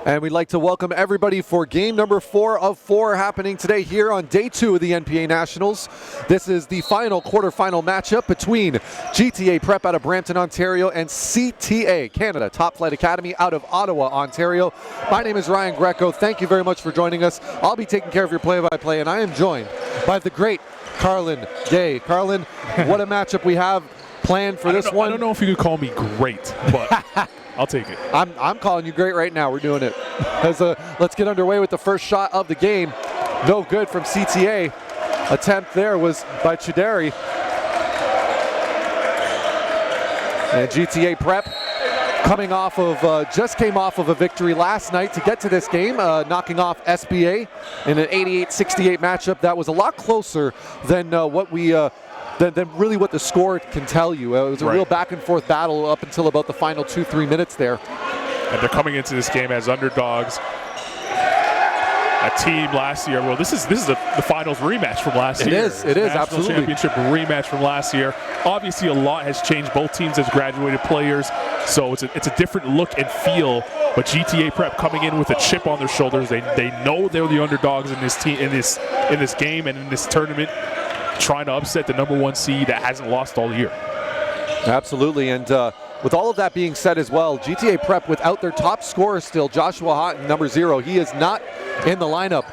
And we'd like to welcome everybody for game number 4 of 4 happening today here on day 2 of the NPA Nationals. This is the final quarterfinal matchup between GTA Prep out of Brampton, Ontario and CTA, Canada Top Flight Academy out of Ottawa, Ontario. My name is Ryan Greco. Thank you very much for joining us. I'll be taking care of your play-by-play, and I am joined by the great Carlin Day. Carlin, what a matchup we have planned for this one. I don't know if you could call me great, but I'll take it. I'm calling you great right now. We're doing it. Let's get underway with the first shot of the game. No good from CTA. Attempt there was by Chideri. And GTA Prep coming off of, just came off of a victory last night to get to this game, knocking off SBA in an 88-68 matchup that was a lot closer than what we than really what the score can tell you. It was a real back and forth battle up until about the final 2-3 minutes there. And they're coming into this game as underdogs. A team last year. Well, this is the finals rematch from last year. It is absolutely. National championship rematch from last year. Obviously, a lot has changed. Both teams has graduated players, so it's a different look and feel. But GTA Prep coming in with a chip on their shoulders. They know they're the underdogs in this team in this game and in this tournament, trying to upset the #1 seed that hasn't lost all year. Absolutely, and with all of that being said as well, GTA Prep without their top scorer still, Joshua Houghton, number 0. He is not in the lineup.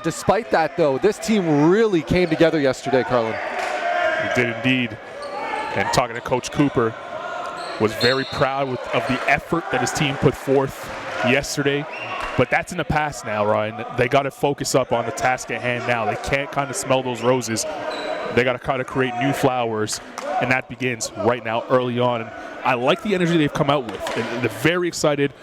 Despite that, though, this team really came together yesterday, Carlin. He did indeed. And talking to Coach Cooper, was very proud of the effort that his team put forth yesterday. But that's in the past now, Ryan. They got to focus up on the task at hand now. They can't kind of smell those roses. They got to kind of create new flowers, and that begins right now, early on. And I like the energy they've come out with. And they're very excited.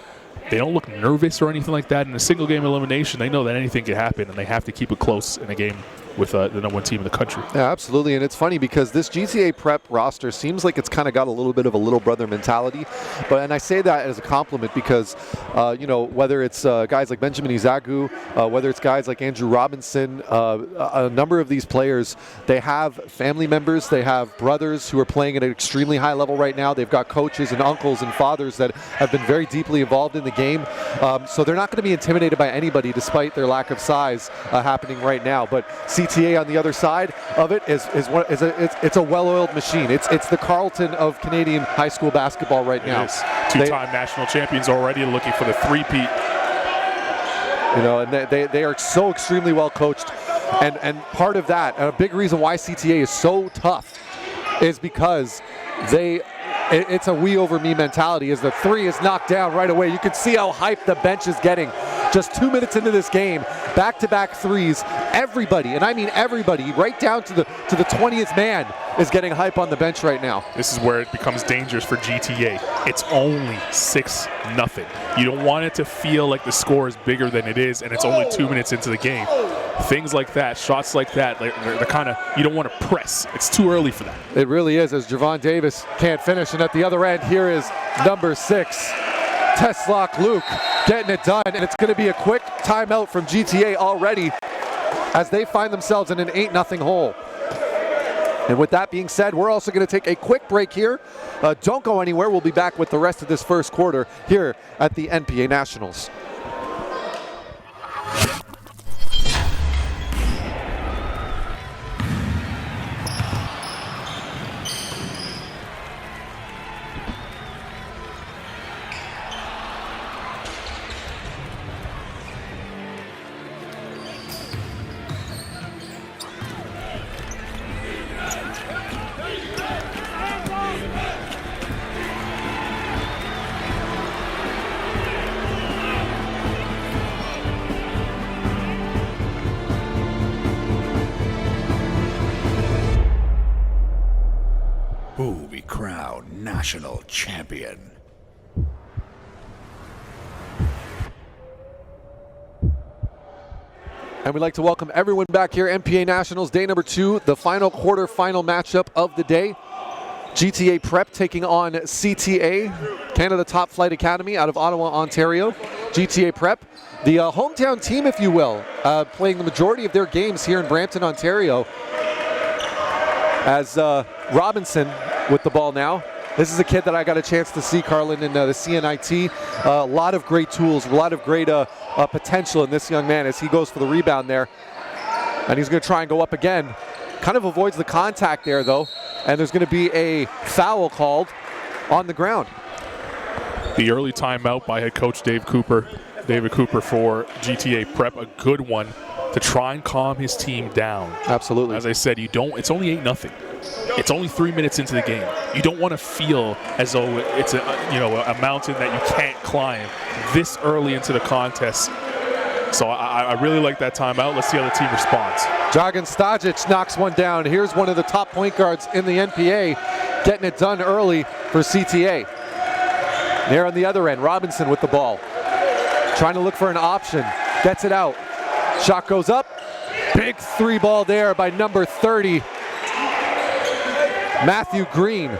They don't look nervous or anything like that. In a single game elimination, they know that anything can happen, and they have to keep it close in a game with the #1 team in the country. Yeah, absolutely, and it's funny because this GTA Prep roster seems like it's kind of got a little bit of a little brother mentality, and I say that as a compliment because, whether it's guys like Benjamin Izagu, whether it's guys like Andrew Robinson, a number of these players, they have family members, they have brothers who are playing at an extremely high level right now. They've got coaches and uncles and fathers that have been very deeply involved in the game, so they're not going to be intimidated by anybody despite their lack of size happening right now. But CTA on the other side of it is a well-oiled machine. It's the Carleton of Canadian high school basketball right now. Two-time national champions already, looking for the three-peat. And they are so extremely well coached, and part of that, a big reason why CTA is so tough, is because it's a we over me mentality. As the three is knocked down right away, you can see how hyped the bench is getting. Just 2 minutes into this game, back-to-back threes. Everybody, and I mean everybody, right down to the 20th man, is getting hype on the bench right now. This is where it becomes dangerous for GTA. It's only 6-0. You don't want it to feel like the score is bigger than it is, and it's only 2 minutes into the game. Things like that, shots like that, they're kind of, you don't want to press. It's too early for that. It really is, as Javon Davis can't finish, and at the other end, here is number 6. Teslock Luke getting it done, and it's going to be a quick timeout from GTA already as they find themselves in an 8-0 hole. And with that being said, we're also going to take a quick break here. Don't go anywhere. We'll be back with the rest of this first quarter here at the NPA Nationals. Who be crowned national champion? And we'd like to welcome everyone back here, NPA Nationals, day number 2, the final quarter-final matchup of the day. GTA Prep taking on CTA, Canada Top Flight Academy out of Ottawa, Ontario. GTA Prep, the hometown team, if you will, playing the majority of their games here in Brampton, Ontario. As Robinson with the ball now. This is a kid that I got a chance to see, Carlin, in the CNIT. A lot of great tools, a lot of great potential in this young man as he goes for the rebound there. And he's going to try and go up again. Kind of avoids the contact there, though. And there's going to be a foul called on the ground. The early timeout by head coach David Cooper for GTA Prep, a good one to try and calm his team down. Absolutely. As I said, it's only 8-0. It's only 3 minutes into the game. You don't want to feel as though it's a mountain that you can't climb this early into the contest. So I really like that timeout. Let's see how the team responds. Dragan Stajic knocks one down. Here's one of the top point guards in the NPA, getting it done early for CTA. There on the other end, Robinson with the ball. Trying to look for an option. Gets it out. Shot goes up. Big three ball there by number 30, Matthew Green.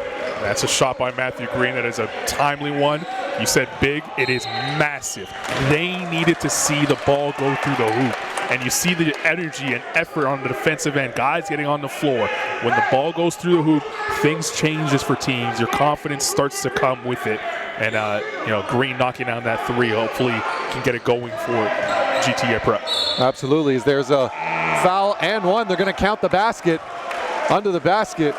That's a shot by Matthew Green. That is a timely one. You said big. It is massive. They needed to see the ball go through the hoop. And you see the energy and effort on the defensive end. Guys getting on the floor. When the ball goes through the hoop, things changes for teams. Your confidence starts to come with it. And, Green knocking down that three hopefully can get it going for GTA Prep. Absolutely. There's a foul and one. They're going to count the basket. Under the basket.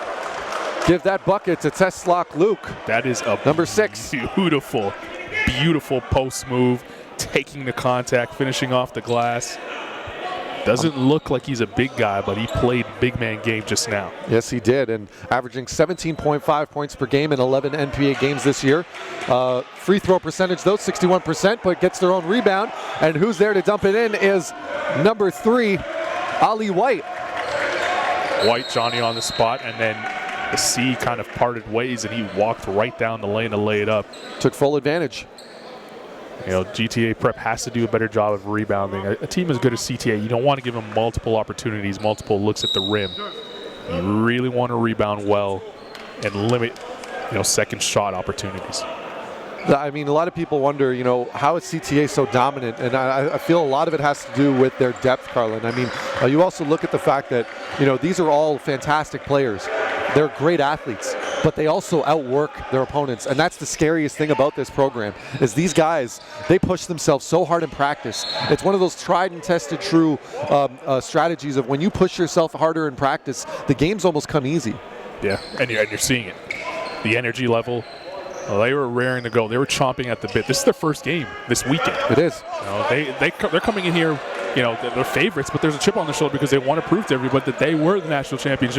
Give that bucket to Teslak Luke. That is a number 6. Beautiful, beautiful post move. Taking the contact, finishing off the glass. Doesn't look like he's a big guy, but he played big man game just now. Yes, he did, and averaging 17.5 points per game in 11 NPA games this year. Free throw percentage, though, 61%, but gets their own rebound. And who's there to dump it in is number 3, Ali White. White, Johnny on the spot, and then the sea kind of parted ways, and he walked right down the lane to lay it up. Took full advantage. GTA Prep has to do a better job of rebounding. A team as good as CTA, you don't want to give them multiple opportunities, multiple looks at the rim. You really want to rebound well and limit, second shot opportunities. I mean, a lot of people wonder, how is CTA so dominant? And I feel a lot of it has to do with their depth, Carlin. I mean, you also look at the fact that, these are all fantastic players. They're great athletes, but they also outwork their opponents. And that's the scariest thing about this program, is these guys, they push themselves so hard in practice. It's one of those tried and tested true strategies of when you push yourself harder in practice, the games almost come easy. Yeah, and you're seeing it. The energy level. Well, they were raring to go. They were chomping at the bit. This is their first game this weekend. It is. They're coming in here, they're favorites, but there's a chip on their shoulder because they want to prove to everybody that they were the national champions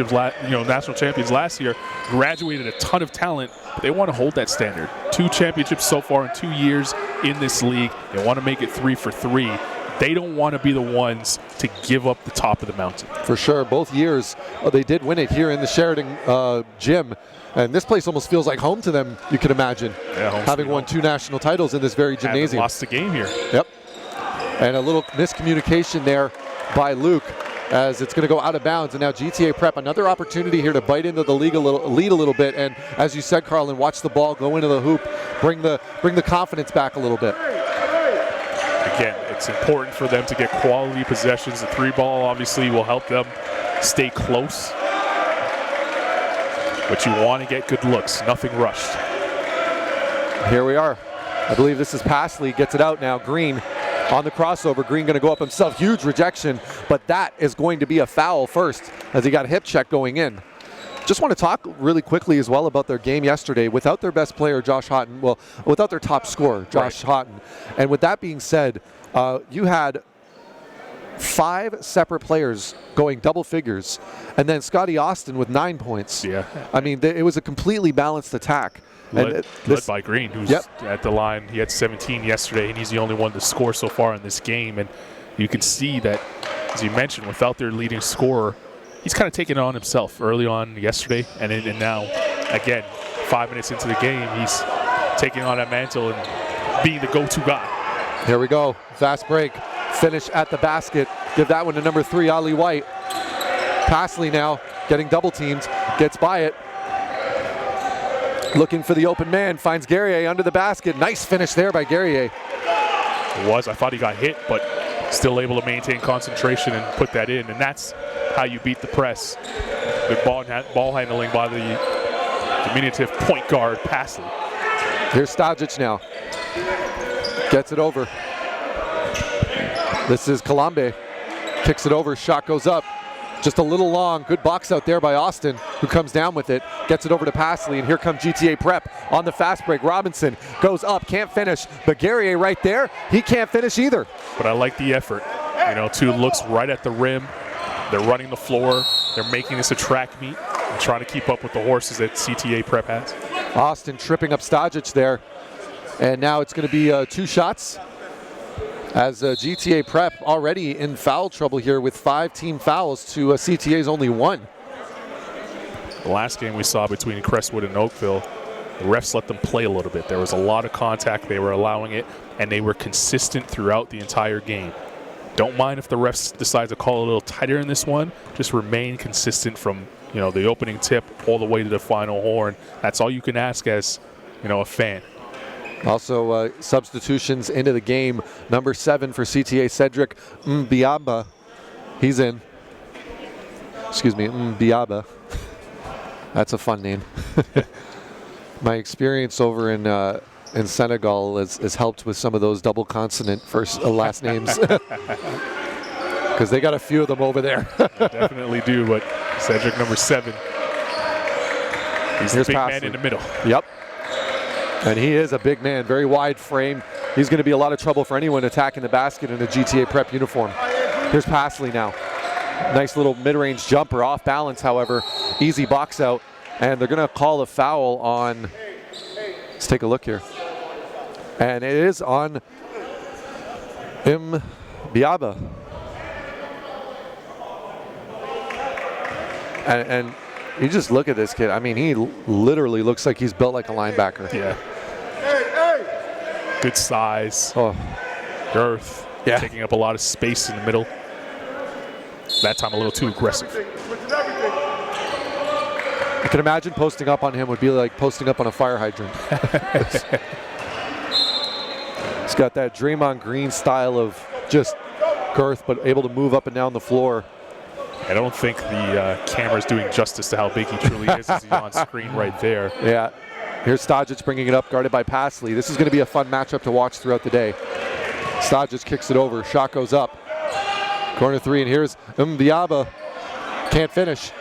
last year. Graduated a ton of talent, but they want to hold that standard. 2 championships so far in 2 years in this league. They want to make it 3 for 3. They don't want to be the ones to give up the top of the mountain. For sure. Both years, they did win it here in the Sheridan gym. And this place almost feels like home to them, you can imagine, having won 2 national titles in this very gymnasium. Haven't lost the game here. Yep. And a little miscommunication there by Luke as it's going to go out of bounds. And now GTA Prep, another opportunity here to bite into the lead a little bit. And as you said, Carlin, watch the ball go into the hoop, bring the confidence back a little bit. Again, it's important for them to get quality possessions. The 3 ball obviously will help them stay close. But you want to get good looks, nothing rushed. Here we are. I believe this is Pasley, gets it out now. Green on the crossover. Green going to go up himself. Huge rejection, but that is going to be a foul first as he got a hip check going in. Just want to talk really quickly as well about their game yesterday without their best player, Josh Houghton. Well, without their top scorer, Josh Houghton. And with that being said, you had 5 separate players going double figures, and then Scotty Austin with 9 points. Yeah. I mean, it was a completely balanced attack. Led by Green, who's at the line. He had 17 yesterday, and he's the only one to score so far in this game. And you can see that, as you mentioned, without their leading scorer, he's kind of taken it on himself early on yesterday, and now, again, 5 minutes into the game, he's taking on that mantle and being the go-to guy. Here we go. Fast break. Finish at the basket. Give that one to number 3, Ali White. Pasley now getting double teamed. Gets by it. Looking for the open man. Finds Guerrier under the basket. Nice finish there by Guerrier. I thought he got hit, but still able to maintain concentration and put that in. And that's how you beat the press. Good ball handling by the diminutive point guard Pasley. Here's Stajic now. Gets it over. This is Kalambe. Kicks it over. Shot goes up. Just a little long. Good box out there by Austin, who comes down with it. Gets it over to Pasley, and here comes GTA Prep on the fast break. Robinson goes up, can't finish. But Guerrier right there, he can't finish either. But I like the effort. You know, two looks right at the rim. They're running the floor. They're making this a track meet and trying to keep up with the horses that CTA Prep has. Austin tripping up Stajic there. And now it's going to be 2 shots as GTA Prep already in foul trouble here with 5 team fouls to CTA's only 1. The last game we saw between Crestwood and Oakville, the refs let them play a little bit. There was a lot of contact. They were allowing it, and they were consistent throughout the entire game. Don't mind if the refs decide to call a little tighter in this one. Just remain consistent from, you know, the opening tip all the way to the final horn. That's all you can ask as, you know, a fan. Also, substitutions into the game. Number 7 for CTA, Cedric Mbiaba. He's in. Excuse me, Mbiaba. That's a fun name. My experience over in Senegal has helped with some of those double consonant first last names. Because they got a few of them over there. Definitely do, but Cedric, number 7. He's the big man in the middle. Yep. And he is a big man, very wide frame. He's going to be a lot of trouble for anyone attacking the basket in a GTA Prep uniform. Here's Pasley now. Nice little mid-range jumper, off balance, however. Easy box out. And they're going to call a foul on, let's take a look here. And it is on Mbiaba. And you just look at this kid. I mean, he literally looks like he's built like a linebacker. Yeah. Good size. Oh. Girth. Yeah. Taking up a lot of space in the middle. That time a little too aggressive. I can imagine posting up on him would be like posting up on a fire hydrant. He's got that Draymond Green style of just girth, but able to move up and down the floor. I don't think the camera's doing justice to how big he truly is as he's on screen right there. Yeah. Here's Stajic bringing it up, guarded by Pasley. This is going to be a fun matchup to watch throughout the day. Stajic kicks it over. Shot goes up. Corner 3, and here's Mbiaba. Can't finish.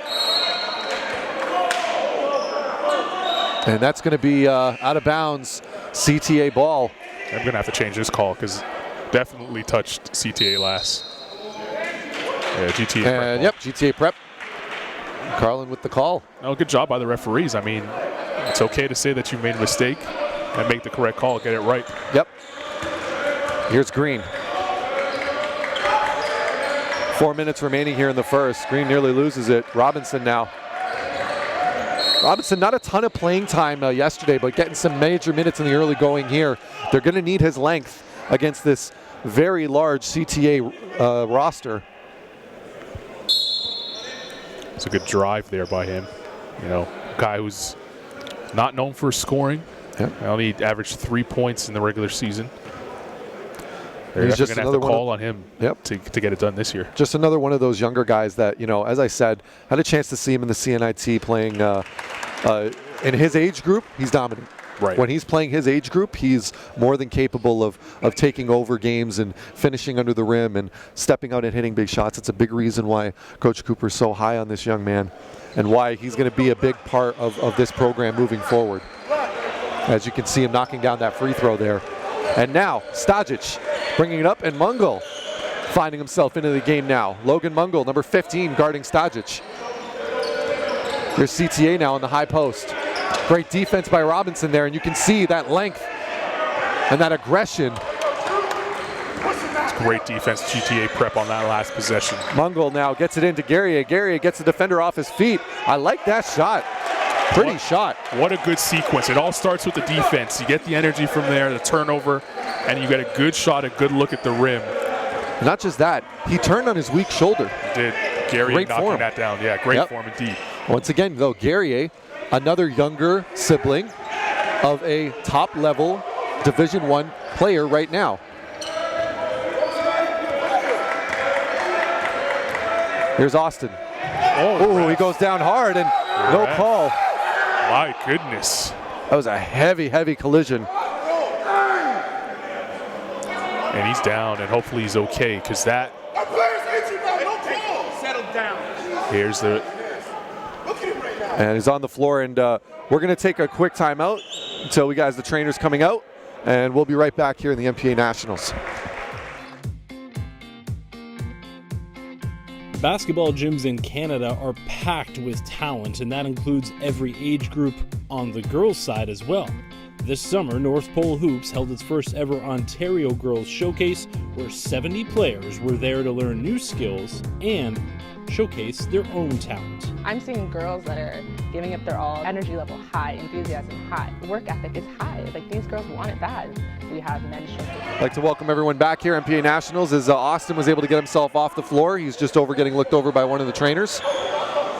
And that's going to be out of bounds. CTA ball. I'm going to have to change this call because definitely touched CTA last. Yeah, GTA Prep. And yep, GTA Prep. Carlin with the call. Oh, good job by the referees. I mean, it's okay to say that you made a mistake and make the correct call, get it right. Yep. Here's Green. 4 minutes remaining here in the first. Green nearly loses it. Robinson now. Robinson, not a ton of playing time yesterday, but getting some major minutes in the early going here. They're going to need his length against this very large CTA roster. It's a good drive there by him. You know, a guy who's not known for scoring. Yep. Only averaged 3 points in the regular season. They're He's just going to have to call on him to get it done this year. Just another one of those younger guys that, you know, as I said, had a chance to see him in the CNIT playing in his age group. He's dominant. Right. When he's playing his age group, he's more than capable of taking over games and finishing under the rim and stepping out and hitting big shots. It's a big reason why Coach Cooper's so high on this young man and why he's going to be a big part of this program moving forward. As you can see him knocking down that free throw there. And now, Stajic bringing it up, and Mungle finding himself into the game now. Logan Mungle, number 15, guarding Stajic. Here's CTA now on the high post. Great defense by Robinson there, and you can see that length and that aggression. It's great defense, GTA Prep on that last possession. Mungle now gets it into Guerrier. Guerrier gets the defender off his feet. I like that shot. Pretty shot. What a good sequence. It all starts with the defense. You get the energy from there, the turnover, and you get a good shot, a good look at the rim. Not just that, he turned on his weak shoulder. He did. Guerrier knocking that down. Yeah, great form indeed. Once again, though, Guerrier, another younger sibling of a top-level Division I player right now. Here's Austin. Oh, he goes down hard and no call. My goodness. That was a heavy, heavy collision. And he's down, and hopefully he's okay, because that... Settle down. Here's the... And he's on the floor, and we're going to take a quick timeout until we guys, the trainers, coming out, and we'll be right back here in the NPA Nationals. Basketball gyms in Canada are packed with talent, and that includes every age group on the girls' side as well. This summer, North Pole Hoops held its first ever Ontario Girls Showcase, where 70 players were there to learn new skills and showcase their own talent. I'm seeing girls that are giving up their all, energy level high, enthusiasm high, work ethic is high. Like, these girls want it bad. We have men's showcases. I'd like to welcome everyone back here, NPA Nationals, as Austin was able to get himself off the floor. He's just getting looked over by one of the trainers.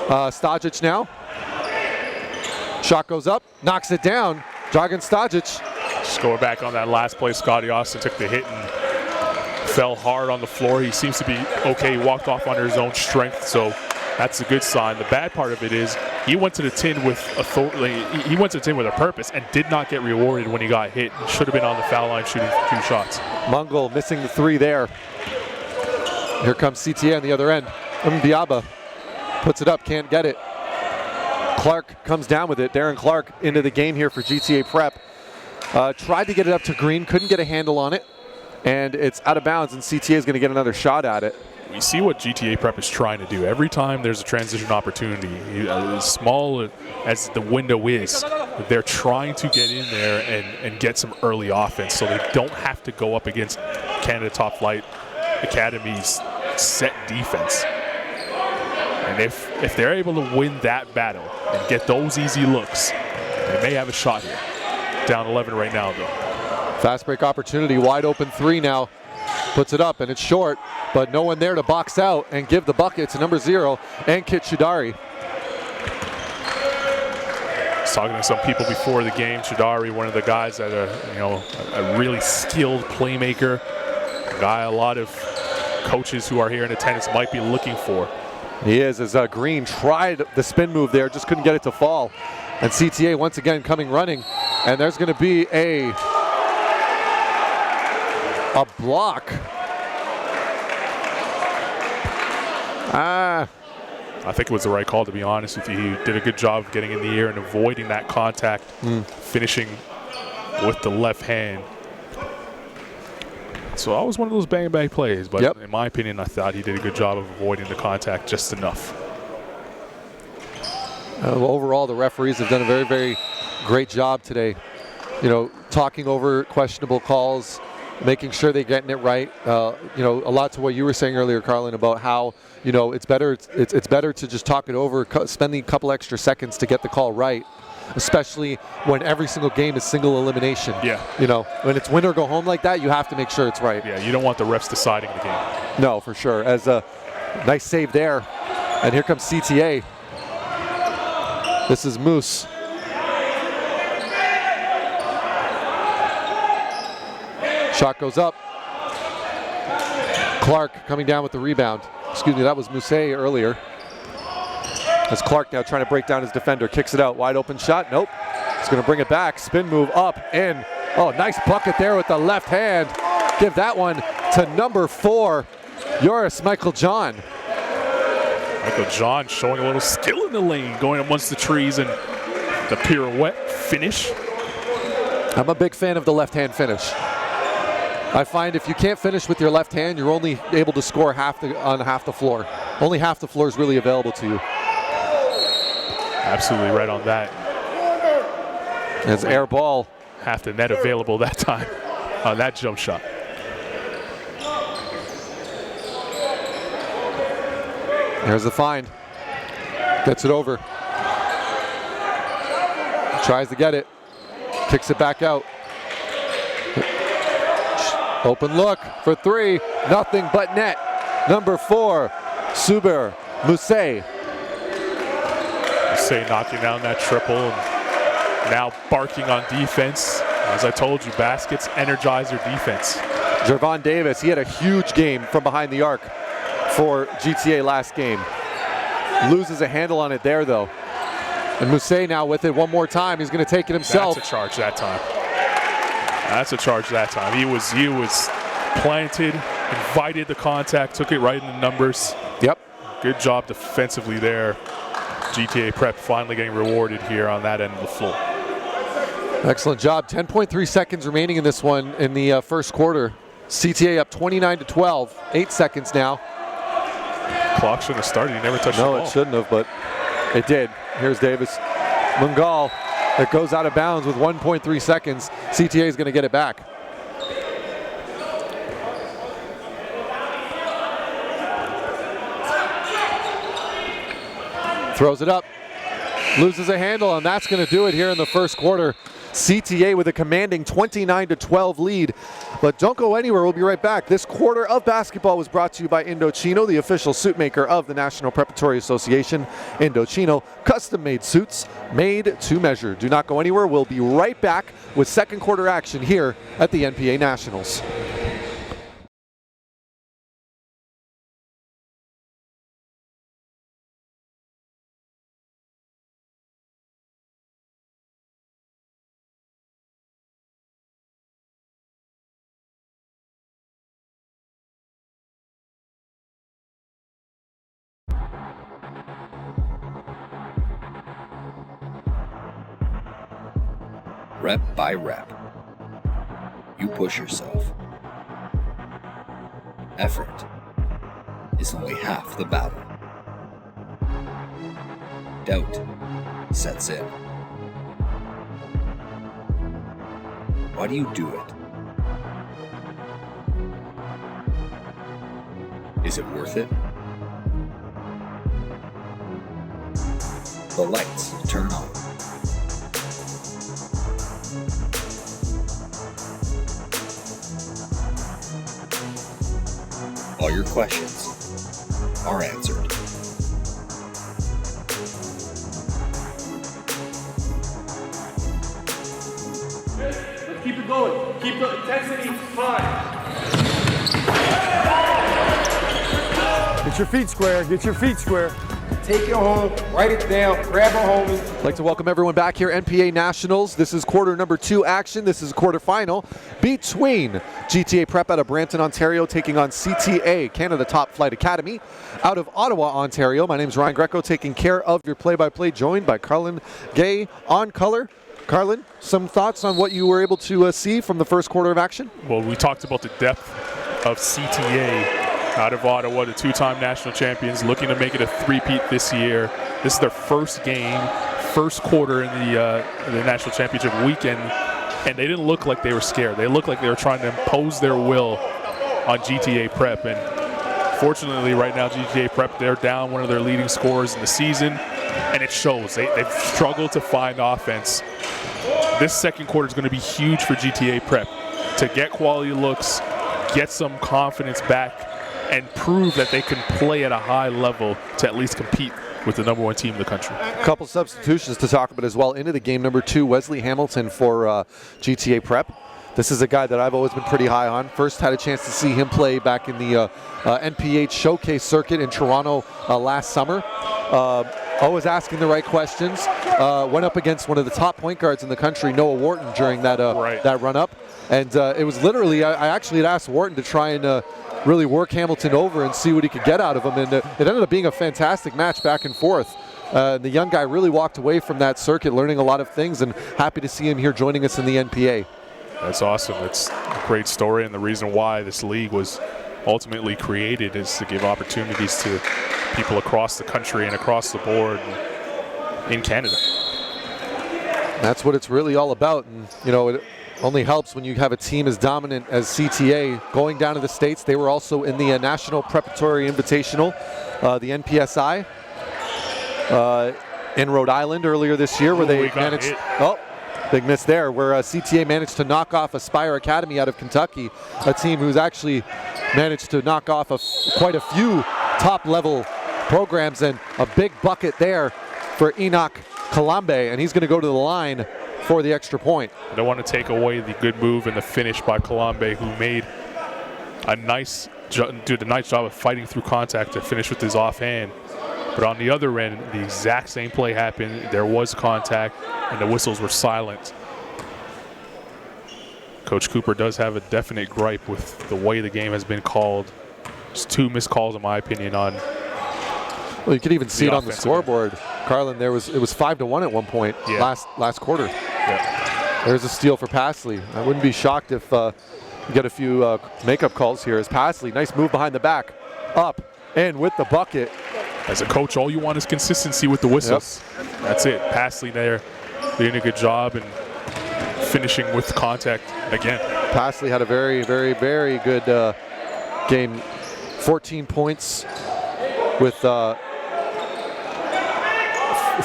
Stajic now. Shot goes up, knocks it down. Dragan Stajic. Score back on that last play. Scotty Austin took the hit and fell hard on the floor. He seems to be okay. He walked off under his own strength, so that's a good sign. The bad part of it is he went to the tin with authority. He went to the tin with a purpose and did not get rewarded when he got hit. He should have been on the foul line shooting 2 shots. Mungol missing the 3 there. Here comes CTA on the other end. Mbiaba puts it up, can't get it. Clark comes down with it. Darren Clark into the game here for GTA Prep. Tried to get it up to Green, couldn't get a handle on it, and it's out of bounds, and CTA is going to get another shot at it. We see what GTA Prep is trying to do. Every time there's a transition opportunity, as small as the window is, they're trying to get in there and get some early offense so they don't have to go up against Canada Top Flight Academy's set defense. And if they're able to win that battle and get those easy looks, they may have a shot here. Down 11 right now, though. Fast break opportunity, wide open 3 now. Puts it up, and it's short, but no one there to box out and give the bucket to number 0, Ankit Shidari. I was talking to some people before the game. Shidari, one of the guys that are, a really skilled playmaker, a guy a lot of coaches who are here in attendance might be looking for. He is, as Green tried the spin move there, just couldn't get it to fall. And CTA once again coming running, and there's going to be a block. I think it was the right call, to be honest with you. He did a good job of getting in the air and avoiding that contact, finishing with the left hand. So that was one of those bang-bang plays, but in my opinion, I thought he did a good job of avoiding the contact just enough. Overall, the referees have done a very, very great job today. Talking over questionable calls, making sure they're getting it right. A lot to what you were saying earlier, Carlin, about how it's better to just talk it over, spending a couple extra seconds to get the call right, especially when every single game is single elimination. Yeah. When it's win or go home like that, you have to make sure it's right. Yeah, you don't want the refs deciding the game. No, for sure. As a nice save there, and here comes CTA. This is Moose. Shot goes up. Clark coming down with the rebound. Excuse me, that was Moose earlier. As Clark now trying to break down his defender, kicks it out, wide open shot, nope. He's gonna bring it back, spin move up, in. Oh, nice bucket there with the left hand. Give that one to number 4, Joris Michael John. Michael John showing a little skill in the lane, going amongst the trees and the pirouette finish. I'm a big fan of the left hand finish. I find if you can't finish with your left hand, you're only able to score on half the floor. Only half the floor is really available to you. Absolutely right on that. As air ball. Half the net available that time on that jump shot. There's the find. Gets it over. Tries to get it. Kicks it back out. Open look for 3. Nothing but net. Number 4, Suber Musay. Musay knocking down that triple and now barking on defense. As I told you, baskets energize your defense. Jervon Davis, he had a huge game from behind the arc for GTA last game. Loses a handle on it there, though. And Mousset now with it one more time. He's going to take it himself. That's a charge that time. That's a charge that time. He was planted, invited the contact, took it right in the numbers. Yep. Good job defensively there. GTA Prep finally getting rewarded here on that end of the floor. Excellent job. 10.3 seconds remaining in this one in the first quarter. CTA up 29-12. 8 seconds now. Clock shouldn't have started. He never touched the ball. No, it shouldn't have, but it did. Here's Davis. Mungal, it goes out of bounds with 1.3 seconds. CTA is going to get it back. Throws it up. Loses a handle, and that's going to do it here in the first quarter. CTA with a commanding 29-12 lead. But don't go anywhere. We'll be right back. This quarter of basketball was brought to you by Indochino, the official suit maker of the National Preparatory Association. Indochino, custom-made suits made to measure. Do not go anywhere. We'll be right back with second quarter action here at the NPA Nationals. Rep by rep, you push yourself. Effort is only half the battle. Doubt sets in. Why do you do it? Is it worth it? The lights turn on. All your questions are answered. Let's keep it going. Keep the intensity high. Get your feet square. Get your feet square. Take it home, write it down, grab a homie. I'd like to welcome everyone back here, NPA Nationals. This is quarter number 2 action. This is quarterfinal between GTA Prep out of Brampton, Ontario, taking on CTA, Canada Top Flight Academy, out of Ottawa, Ontario. My name is Ryan Greco, taking care of your play-by-play, joined by Carlin Gay on color. Carlin, some thoughts on what you were able to see from the first quarter of action? Well, we talked about the depth of CTA out of Ottawa, the two-time national champions, looking to make it a three-peat this year. This is their first game, first quarter in the national championship weekend, and they didn't look like they were scared. They looked like they were trying to impose their will on GTA Prep, and fortunately right now GTA Prep, they're down one of their leading scorers in the season, and it shows. They've struggled to find offense. This second quarter is going to be huge for GTA Prep to get quality looks, get some confidence back, and prove that they can play at a high level to at least compete with the number 1 team in the country. A couple substitutions to talk about as well. Into the game, number 2, Wesley Hamilton for GTA Prep. This is a guy that I've always been pretty high on. First had a chance to see him play back in the NPH Showcase circuit in Toronto last summer. Always asking the right questions. Went up against one of the top point guards in the country, Noah Wharton, during that that run-up. And it was literally, I actually had asked Wharton to try and really work Hamilton over and see what he could get out of him. And it ended up being a fantastic match back and forth. The young guy really walked away from that circuit learning a lot of things, and happy to see him here joining us in the NPA. That's awesome. It's a great story, and the reason why this league was ultimately created is to give opportunities to people across the country and across the board in Canada. That's what it's really all about. And, you know, it only helps when you have a team as dominant as CTA going down to the States. They were also in the National Preparatory Invitational, the NPSI, in Rhode Island earlier this year, where they managed. Oh, big miss there, where CTA managed to knock off Aspire Academy out of Kentucky, a team who's actually managed to knock off quite a few top-level programs, and a big bucket there for Enoch Kalambe, and he's going to go to the line for the extra point. I don't want to take away the good move and the finish by Kalambe, who made a nice job of fighting through contact to finish with his offhand. But on the other end, the exact same play happened. There was contact, and the whistles were silent. Coach Cooper does have a definite gripe with the way the game has been called. Just 2 missed calls, in my opinion, on. Well, you could even see it on the offensive scoreboard. Carlin, it was 5-1 at one point last quarter. Yeah. There's a steal for Passley. I wouldn't be shocked if you get a few makeup calls here as Passley. Nice move behind the back. Up and with the bucket. As a coach, all you want is consistency with the whistles. Yep. That's it. Passley there doing a good job and finishing with contact again. Passley had a very, very, very good game. 14 points with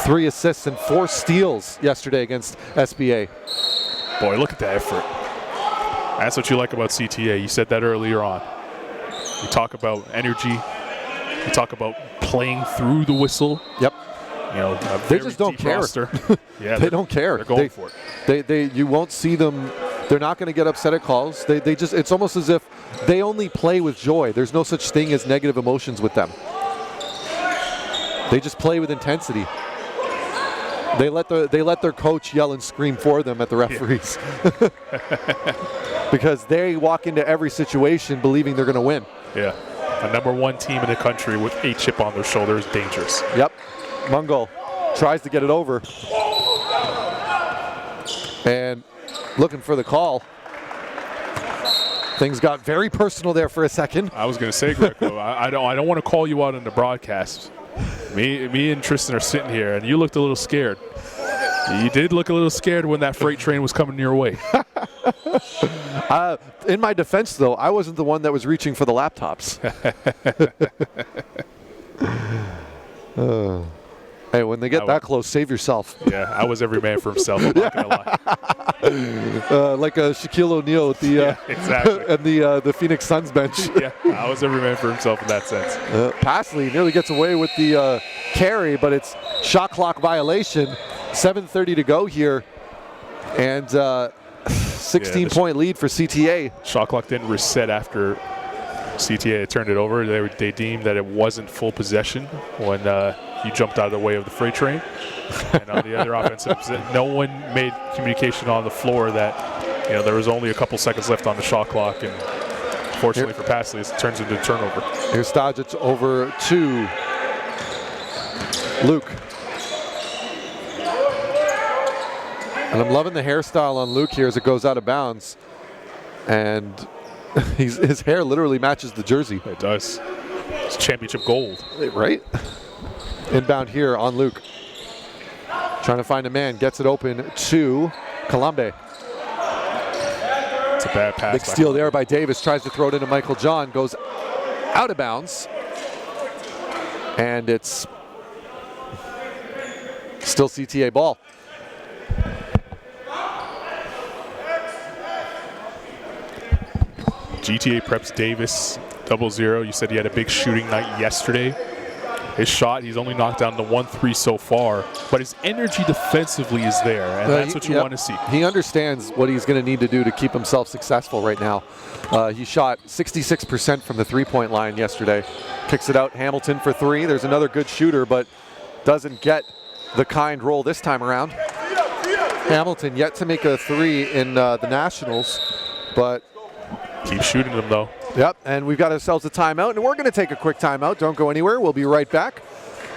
3 assists and 4 steals yesterday against SBA. Boy, look at the effort. That's what you like about CTA. You said that earlier on. You talk about energy. You talk about playing through the whistle. Yep. You know, they just don't care. Yeah, they don't care. They're going for it. You won't see them. They're not going to get upset at calls. They just. It's almost as if they only play with joy. There's no such thing as negative emotions with them. They just play with intensity. They let their coach yell and scream for them at the referees. Because they walk into every situation believing they're going to win. Yeah. A #1 team in the country with a chip on their shoulder is dangerous. Yep. Mungo tries to get it over. And looking for the call. Things got very personal there for a second. I was going to say, Greco, I don't want to call you out in the broadcast. Me and Tristan are sitting here, and you looked a little scared. You did look a little scared when that freight train was coming your way. In my defense, though, I wasn't the one that was reaching for the laptops. Hey, when they get that close, save yourself. Yeah, I was every man for himself. I'm not going to lie. Like Shaquille O'Neal at the exactly. and the Phoenix Suns bench. Yeah, I was every man for himself in that sense. Passley nearly gets away with the carry, but it's shot clock violation. 7:30 to go here, and 16-point lead for CTA. Shot clock didn't reset after CTA had turned it over. They deemed that it wasn't full possession when you jumped out of the way of the freight train. And on the other offensive, no one made communication on the floor that there was only a couple seconds left on the shot clock, and fortunately for Passley, it turns into a turnover. Here's Stajic over to Luke. And I'm loving the hairstyle on Luke here as it goes out of bounds. And his hair literally matches the jersey. It does. It's championship gold. Right? Inbound here on Luke. Trying to find a man. Gets it open to Colombe. It's a bad pass. Big steal there by Davis. Tries to throw it into Michael John. Goes out of bounds. And it's still CTA ball. GTA preps Davis 0-0. You said he had a big shooting night yesterday. His shot, he's only knocked down the 1-3 so far, but his energy defensively is there, and that's what you want to see. He understands what he's going to need to do to keep himself successful right now. He shot 66% from the three-point line yesterday. Kicks it out, Hamilton for 3. There's another good shooter, but doesn't get the kind roll this time around. Hamilton yet to make a 3 in the Nationals, but keep shooting them, though. Yep, and we've got ourselves a timeout, and we're going to take a quick timeout. Don't go anywhere. We'll be right back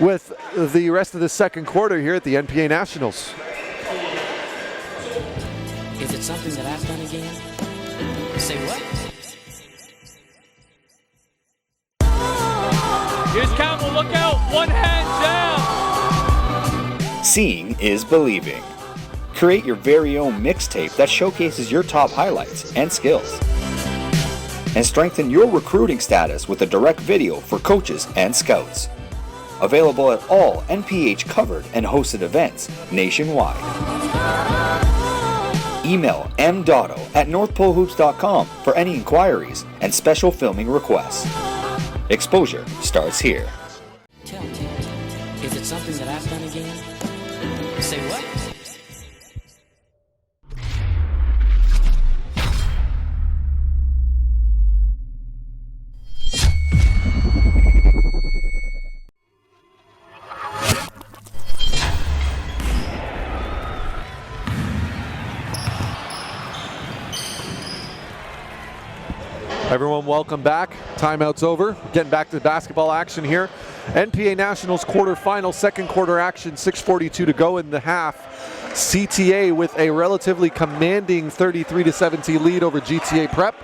with the rest of the second quarter here at the NPA Nationals. Is it something that I've done again? Say what? Here's Campbell, look out, one hand down. Seeing is believing. Create your very own mixtape that showcases your top highlights and skills. And strengthen your recruiting status with a direct video for coaches and scouts. Available at all NPH covered and hosted events nationwide. Email mdotto@northpolehoops.com for any inquiries and special filming requests. Exposure starts here. Tell, is it something that I've done again? Say what? Everyone, welcome back. Timeout's over. Getting back to the basketball action here. NPA Nationals quarterfinal, second quarter action, 6:42 to go in the half. CTA with a relatively commanding 33-17 lead over GTA Prep.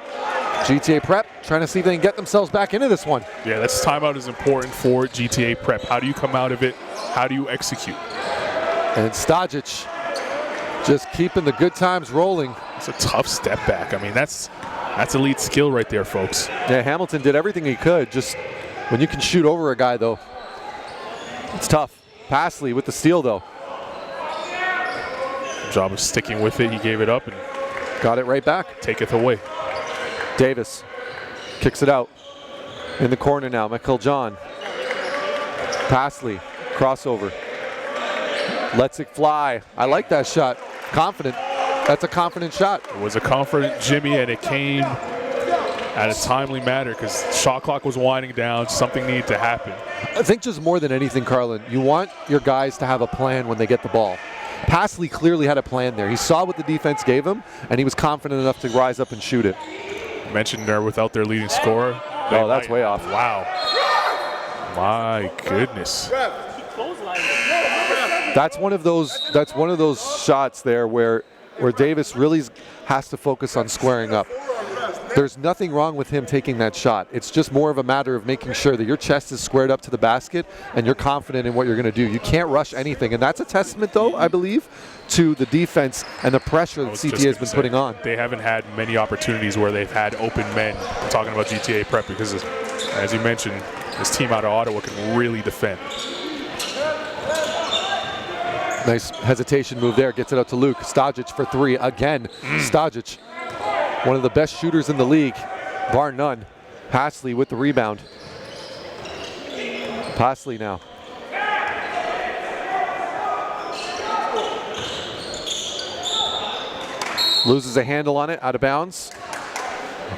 GTA Prep trying to see if they can get themselves back into this one. Yeah, this timeout is important for GTA Prep. How do you come out of it? How do you execute? And Stajic just keeping the good times rolling. It's a tough step back. I mean, that's elite skill right there, folks. Yeah, Hamilton did everything he could. Just when you can shoot over a guy, though, it's tough. Pasley with the steal, though. Job of sticking with it. He gave it up and got it right back. Taketh away. Davis kicks it out in the corner now. Michael John. Pasley, crossover. Lets it fly. I like that shot. Confident. That's a confident shot. It was a confident Jimmy, and it came at a timely manner because shot clock was winding down. Something needed to happen. I think just more than anything, Carlin, you want your guys to have a plan when they get the ball. Pasley clearly had a plan there. He saw what the defense gave him, and he was confident enough to rise up and shoot it. Mentioned there without their leading scorer. Oh, that's way off. Wow. My goodness. That's one of those shots there where Davis really has to focus on squaring up. There's nothing wrong with him taking that shot. It's just more of a matter of making sure that your chest is squared up to the basket and you're confident in what you're going to do. You can't rush anything. And that's a testament, though, I believe, to the defense and the pressure that CTA has been putting on. They haven't had many opportunities where they've had open men. I'm talking about GTA Prep because, as you mentioned, this team out of Ottawa can really defend. Nice hesitation move there. Gets it out to Luke. Stajic for three again. Stajic, one of the best shooters in the league, bar none. Pasley with the rebound. Pasley now. Loses a handle on it, out of bounds.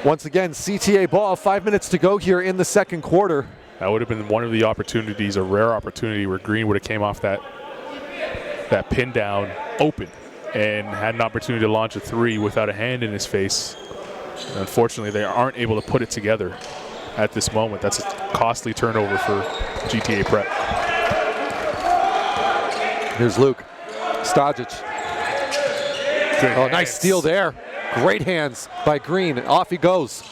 Once again, CTA ball, 5 minutes to go here in the second quarter. That would have been one of the opportunities, a rare opportunity, where Green would have came off that pin down open and had an opportunity to launch a three without a hand in his face. And unfortunately, they aren't able to put it together at this moment. That's a costly turnover for GTA Prep. Here's Luke. Stajic. Oh, nice steal there. Great hands by Green. Off he goes.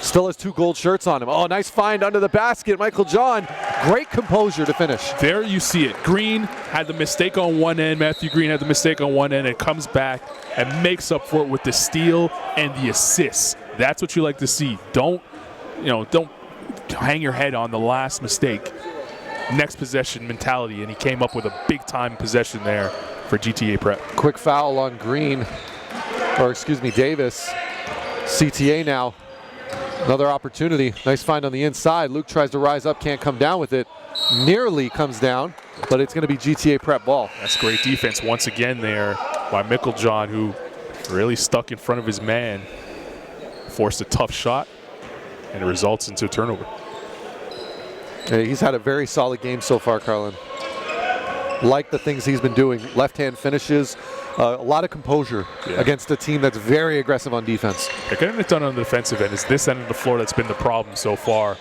Still has two gold shirts on him. Oh, nice find under the basket. Michael John, great composure to finish. There you see it. Green had the mistake on one end. Matthew Green had the mistake on one end and comes back and makes up for it with the steal and the assists. That's what you like to see. Don't hang your head on the last mistake. Next possession mentality, and he came up with a big-time possession there for GTA Prep. Quick foul on Green, or excuse me, Davis. CTA now. Another opportunity. Nice find on the inside. Luke tries to rise up, can't come down with it. Nearly comes down, but it's going to be GTA Prep ball. That's great defense once again there by Micklejohn, who really stuck in front of his man, forced a tough shot, and it results into a turnover. Yeah, he's had a very solid game so far, Carlin. Like the things he's been doing. Left-hand finishes, a lot of composure against a team that's very aggressive on defense. They're getting it done on the defensive end. It's this end of the floor that's been the problem so far.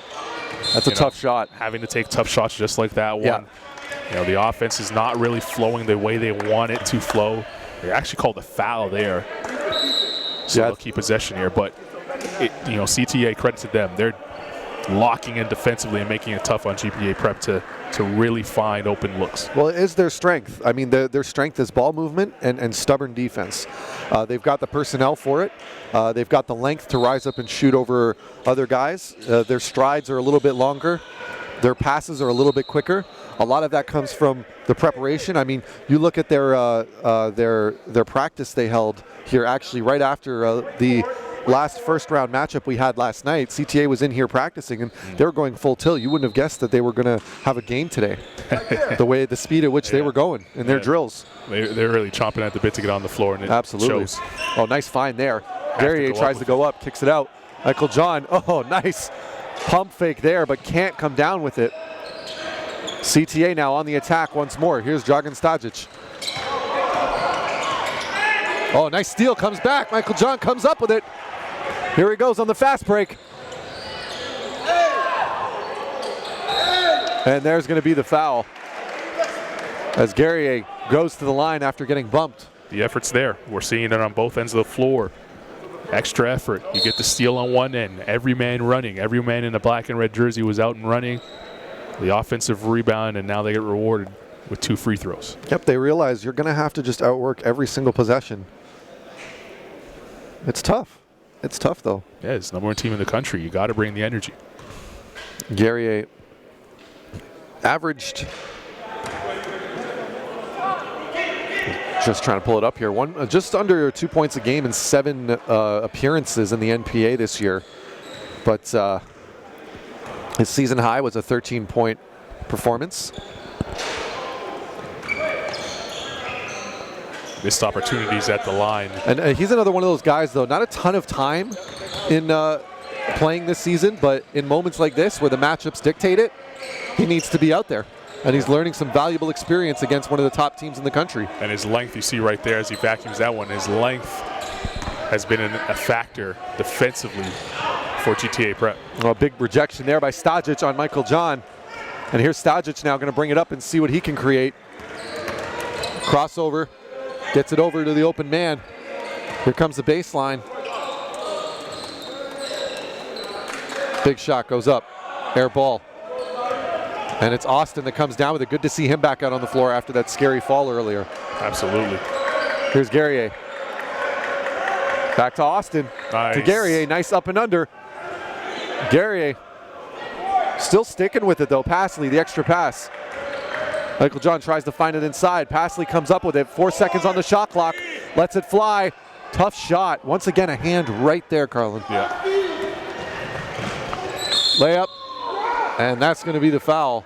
That's a tough shot. Having to take tough shots just like that one. Yeah. The offense is not really flowing the way they want it to flow. They actually called a foul there. So they'll keep possession here. But, CTA, credit to them. They're locking in defensively and making it tough on GPA Prep to really find open looks. Well, it is their strength. I mean, their strength is ball movement and stubborn defense. They've got the personnel for it. They've got the length to rise up and shoot over other guys. Their strides are a little bit longer. Their passes are a little bit quicker. A lot of that comes from the preparation. I mean, you look at their practice they held here actually right after the last first-round matchup we had last night. CTA was in here practicing, and they were going full tilt. You wouldn't have guessed that they were going to have a game today, the speed at which they were going in their drills. They're really chomping at the bit to get on the floor, and it shows. Oh, nice find there. Guerrier tries to go up, kicks it out. Michael John, oh, nice pump fake there, but can't come down with it. CTA now on the attack once more. Here's Dragan Stajic. Oh, nice steal, comes back. Michael John comes up with it. Here he goes on the fast break. And there's going to be the foul as Guerrier goes to the line after getting bumped. The effort's there. We're seeing it on both ends of the floor. Extra effort. You get the steal on one end. Every man running. Every man in the black and red jersey was out and running. The offensive rebound, and now they get rewarded with 2 free throws. Yep, they realize you're going to have to just outwork every single possession. It's tough. It's tough, though. Yeah, it's the number 1 team in the country. You got to bring the energy. Guerrier averaged, just trying to pull it up here, just under 2 points a game in 7 appearances in the NPA this year. But his season high was a 13-point performance. Missed opportunities at the line. And he's another one of those guys, though, not a ton of time in playing this season, but in moments like this where the matchups dictate it, he needs to be out there. And he's learning some valuable experience against one of the top teams in the country. And his length, you see right there as he vacuums that one, his length has been a factor defensively for GTA Prep. Well, a big rejection there by Stajic on Michael John. And here's Stajic now going to bring it up and see what he can create. Crossover, gets it over to the open man. Here comes the baseline. Big shot goes up, air ball. And it's Austin that comes down with it. Good to see him back out on the floor after that scary fall earlier. Absolutely. Here's Guerrier. Back to Austin. Nice. To Guerrier, nice up and under. Guerrier still sticking with it though. Passley, the extra pass. Michael John tries to find it inside. Passley comes up with it. 4 seconds on the shot clock. Lets it fly. Tough shot. Once again, a hand right there, Carlin. Yeah. Layup. And that's going to be the foul.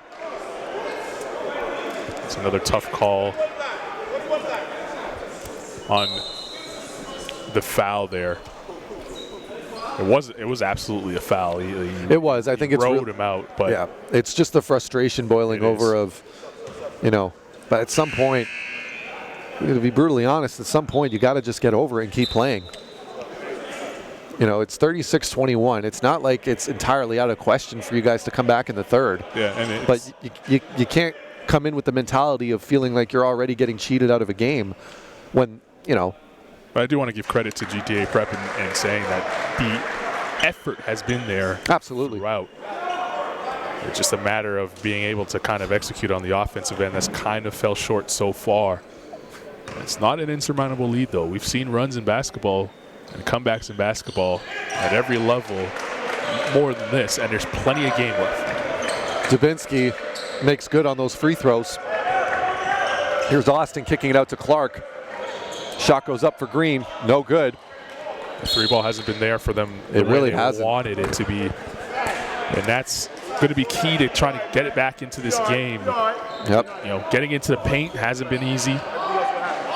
It's another tough call on the foul there. It was absolutely a foul. It was. I think it's rode him out, but yeah, it's just the frustration boiling over of, you know. But at some point, to be brutally honest, at some point you got to just get over it and keep playing. You know, it's 36-21. It's not like it's entirely out of question for you guys to come back in the third. Yeah, and but you can't come in with the mentality of feeling like you're already getting cheated out of a game when, you know. But I do want to give credit to GTA Prep and saying that the effort has been there. Absolutely. Throughout. It's just a matter of being able to kind of execute on the offensive end. That's kind of fell short so far. It's not an insurmountable lead, though. We've seen runs in basketball and comebacks in basketball at every level more than this, and there's plenty of game left. Dubinsky makes good on those free throws. Here's Austin kicking it out to Clark. Shot goes up for Green, no good. The 3-ball hasn't been there for them. It really hasn't. Wanted it to be, and that's going to be key to trying to get it back into this game. Yep. You know, getting into the paint hasn't been easy.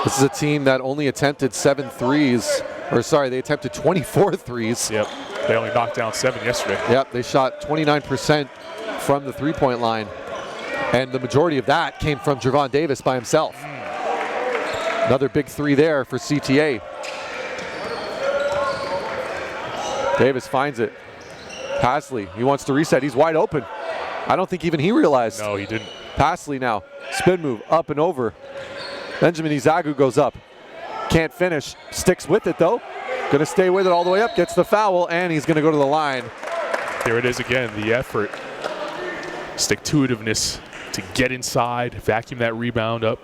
This is a team that only attempted 7 threes. Or sorry, they attempted 24 threes. Yep, they only knocked down 7 yesterday. Yep, they shot 29% from the three-point line. And the majority of that came from Javon Davis by himself. Another big 3 there for CTA. Davis finds it. Passley, he wants to reset. He's wide open. I don't think even he realized. No, he didn't. Passley now, spin move, up and over. Benjamin Izagu goes up. Can't finish, sticks with it though. Gonna stay with it all the way up, gets the foul, and he's gonna go to the line. There it is again, the effort, stick-to-itiveness to get inside, vacuum that rebound up,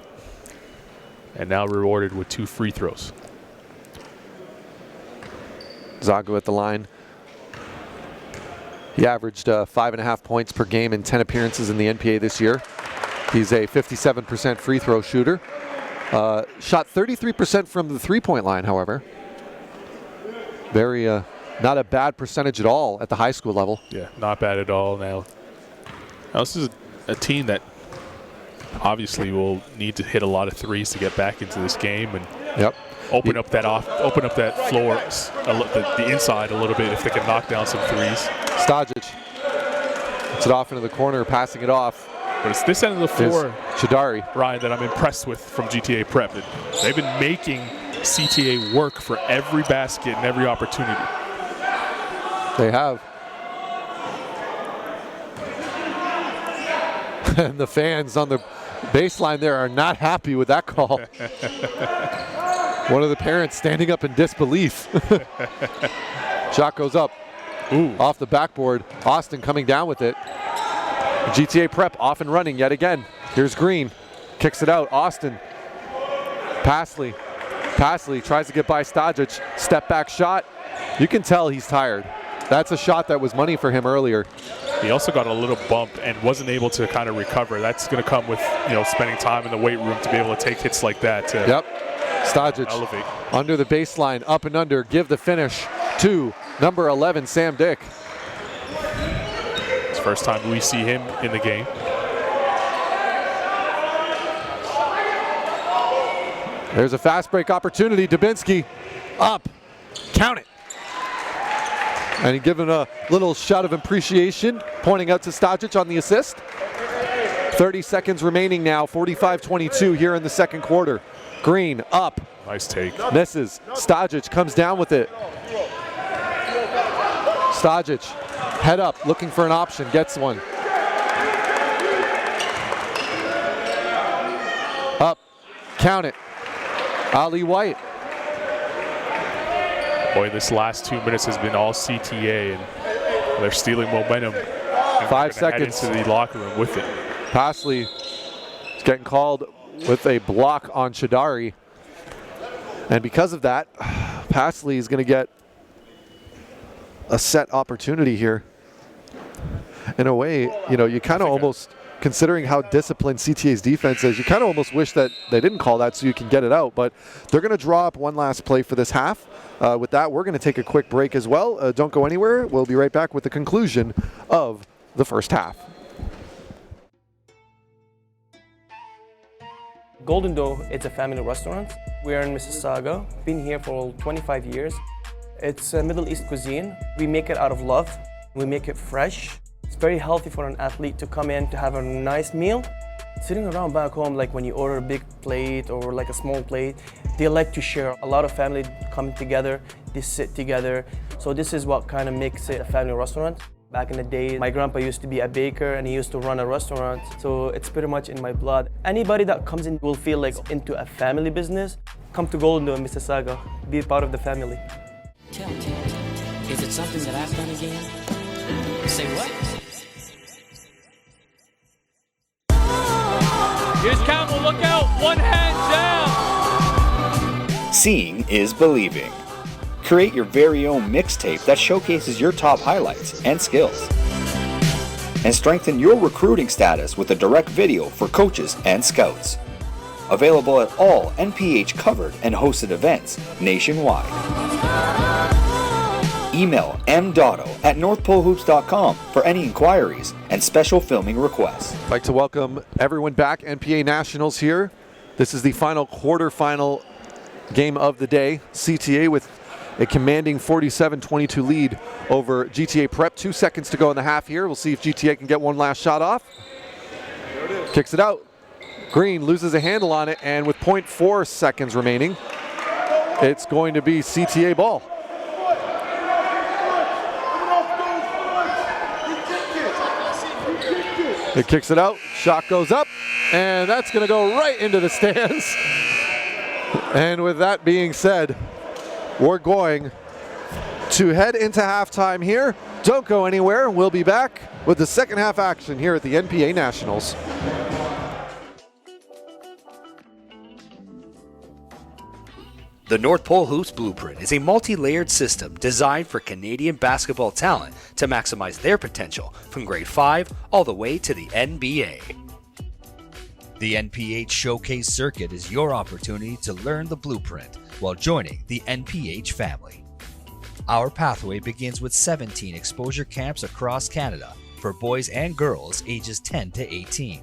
and now rewarded with 2 free throws. Zagu at the line. He averaged 5.5 points per game in 10 appearances in the NPA this year. He's a 57% free throw shooter. Shot 33% from the three-point line, however. Very, not a bad percentage at all at the high school level. Yeah, not bad at all. Now this is a team that obviously will need to hit a lot of threes to get back into this game and open up that floor, the inside a little bit if they can knock down some threes. Stajic gets it off into the corner, passing it off. But it's this end of the floor, Shadari, Ryan, that I'm impressed with from GTA Prep. They've been making CTA work for every basket and every opportunity. They have. And the fans on the baseline there are not happy with that call. One of the parents standing up in disbelief. Shot goes up. Ooh. Off the backboard. Austin coming down with it. GTA Prep off and running yet again. Here's Green. Kicks it out. Austin. Pasley. Pasley tries to get by Stajic. Step back shot. You can tell he's tired. That's a shot that was money for him earlier. He also got a little bump and wasn't able to kind of recover. That's going to come with, spending time in the weight room to be able to take hits like that. Yep. Stajic elevate. Under the baseline, up and under, give the finish to number 11, Sam Dick. It's the first time we see him in the game. There's a fast break opportunity. Dubinsky up. Count it. And he given a little shout of appreciation, pointing out to Stajic on the assist. 30 seconds remaining now, 45-22 here in the second quarter. Green up. Nice take. Misses. Stajic comes down with it. Stajic, head up, looking for an option, gets one. Up. Count it. Ali White. Boy, this last 2 minutes has been all CTA, and they're stealing momentum. 5 seconds into the locker room with it. Pasley is getting called with a block on Shadari. And because of that, Pasley is going to get a set opportunity here. In a way, you kind of almost, considering how disciplined CTA's defense is, you kind of almost wish that they didn't call that so you can get it out. But they're going to draw up one last play for this half. With that, we're going to take a quick break as well. Don't go anywhere. We'll be right back with the conclusion of the first half. Golden Dough, it's a family restaurant. We're in Mississauga. Been here for 25 years. It's a Middle East cuisine. We make it out of love. We make it fresh. It's very healthy for an athlete to come in to have a nice meal. Sitting around back home, like when you order a big plate or like a small plate, they like to share. A lot of family come together, they sit together. So this is what kind of makes it a family restaurant. Back in the day, my grandpa used to be a baker and he used to run a restaurant. So it's pretty much in my blood. Anybody that comes in will feel like into a family business. Come to Golden Dough in Mississauga, be part of the family. Tell me, is it something that I've done again? Say what? Here's Campbell, look out, one hand down. Seeing is believing. Create your very own mixtape that showcases your top highlights and skills. And strengthen your recruiting status with a direct video for coaches and scouts. Available at all NPH covered and hosted events nationwide. Email mdotto@northpolehoops.com for any inquiries and special filming requests. I'd like to welcome everyone back. NPA Nationals here. This is the final quarterfinal game of the day. CTA with a commanding 47-22 lead over GTA Prep. 2 seconds to go in the half here. We'll see if GTA can get one last shot off. Kicks it out. Green loses a handle on it, and with 0.4 seconds remaining, it's going to be CTA ball. It kicks it out, shot goes up, and that's going to go right into the stands. And with that being said, we're going to head into halftime here. Don't go anywhere. We'll be back with the second half action here at the NPA Nationals. The North Pole Hoops Blueprint is a multi-layered system designed for Canadian basketball talent to maximize their potential from grade 5 all the way to the NBA. The NPH Showcase Circuit is your opportunity to learn the blueprint while joining the NPH family. Our pathway begins with 17 exposure camps across Canada for boys and girls ages 10 to 18.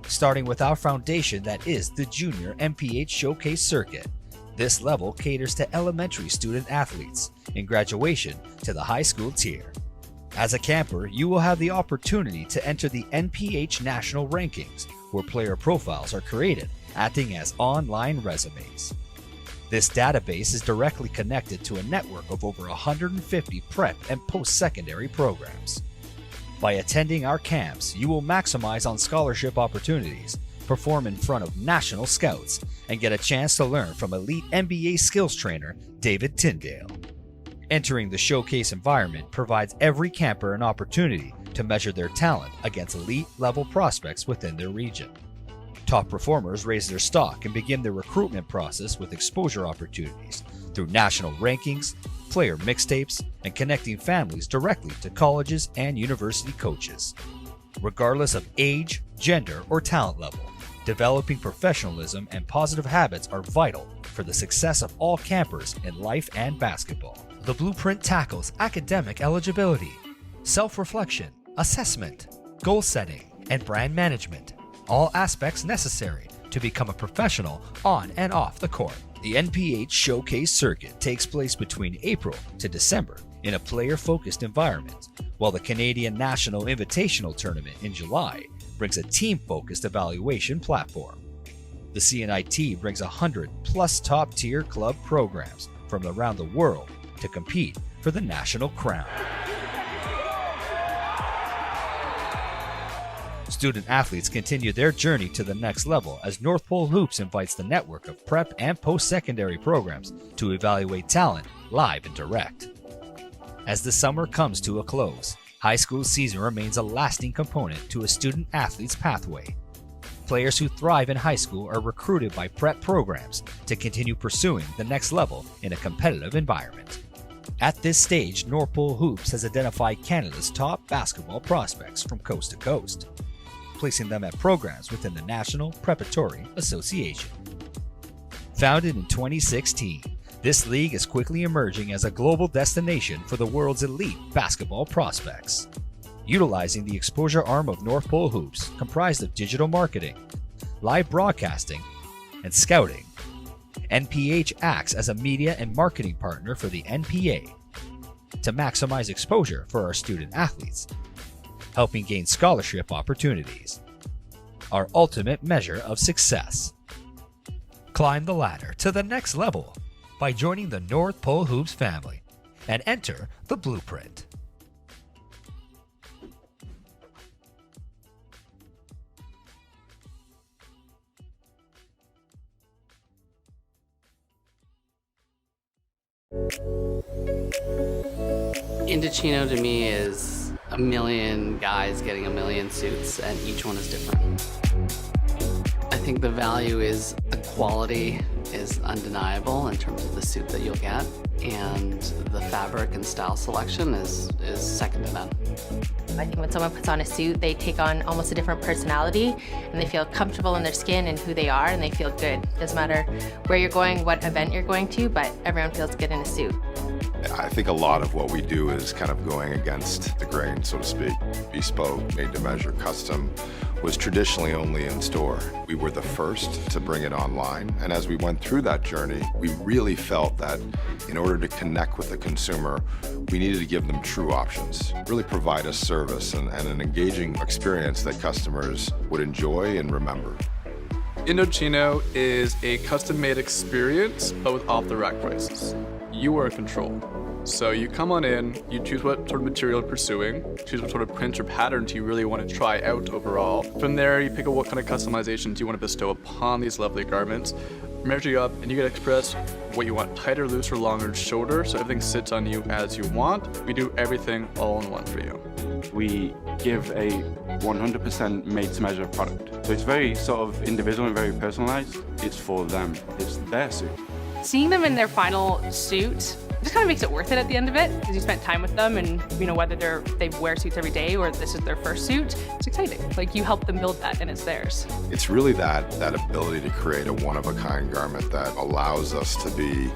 Starting with our foundation that is the Junior NPH Showcase Circuit. This level caters to elementary student athletes in graduation to the high school tier. As a camper, you will have the opportunity to enter the NPH National Rankings, where player profiles are created, acting as online resumes. This database is directly connected to a network of over 150 prep and post-secondary programs. By attending our camps, you will maximize on scholarship opportunities, perform in front of national scouts, and get a chance to learn from elite NBA skills trainer David Tyndale. Entering the showcase environment provides every camper an opportunity to measure their talent against elite-level prospects within their region. Top performers raise their stock and begin their recruitment process with exposure opportunities through national rankings, player mixtapes, and connecting families directly to colleges and university coaches. Regardless of age, gender, or talent level, developing professionalism and positive habits are vital for the success of all campers in life and basketball. The Blueprint tackles academic eligibility, self-reflection, assessment, goal setting, and brand management, all aspects necessary to become a professional on and off the court. The NPH Showcase Circuit takes place between April to December in a player-focused environment, while the Canadian National Invitational Tournament in July brings a team-focused evaluation platform. The CNIT brings 100-plus top-tier club programs from around the world to compete for the national crown. Student athletes continue their journey to the next level as North Pole Hoops invites the network of prep and post-secondary programs to evaluate talent live and direct. As the summer comes to a close, high school season remains a lasting component to a student athlete's pathway. Players who thrive in high school are recruited by prep programs to continue pursuing the next level in a competitive environment. At this stage, North Pole Hoops has identified Canada's top basketball prospects from coast to coast, placing them at programs within the National Preparatory Association. Founded in 2016, this league is quickly emerging as a global destination for the world's elite basketball prospects. Utilizing the exposure arm of North Pole Hoops, comprised of digital marketing, live broadcasting, and scouting, NPH acts as a media and marketing partner for the NPA to maximize exposure for our student athletes, helping gain scholarship opportunities. Our ultimate measure of success. Climb the ladder to the next level by joining the North Pole Hoops family and enter the Blueprint. Indochino to me is a million guys getting a million suits, and each one is different. I think the value is the quality is undeniable in terms of the suit that you'll get, and the fabric and style selection is second to none. I think when someone puts on a suit, they take on almost a different personality, and they feel comfortable in their skin and who they are, and they feel good. Doesn't matter where you're going, what event you're going to, but everyone feels good in a suit. I think a lot of what we do is kind of going against the grain, so to speak. Bespoke, made to measure, custom was traditionally only in store. We were the first to bring it online, and as we went through that journey, we really felt that in order to connect with the consumer, we needed to give them true options, really provide a service and an engaging experience that customers would enjoy and remember. Indochino is a custom-made experience, but with off-the-rack prices. You are in control. So you come on in, you choose what sort of material you're pursuing, choose what sort of print or patterns you really want to try out overall. From there, you pick out what kind of customizations you want to bestow upon these lovely garments, measure you up, and you get to express what you want, tighter, looser, longer, shorter, so everything sits on you as you want. We do everything all in one for you. We give a 100% made-to-measure product. So it's very sort of individual and very personalized. It's for them. It's their suit. Seeing them in their final suit just kind of makes it worth it at the end of it, because you spent time with them, and you know, whether they wear suits every day or this is their first suit, it's exciting. Like, you help them build that and it's theirs. It's really that ability to create a one-of-a-kind garment that allows us to be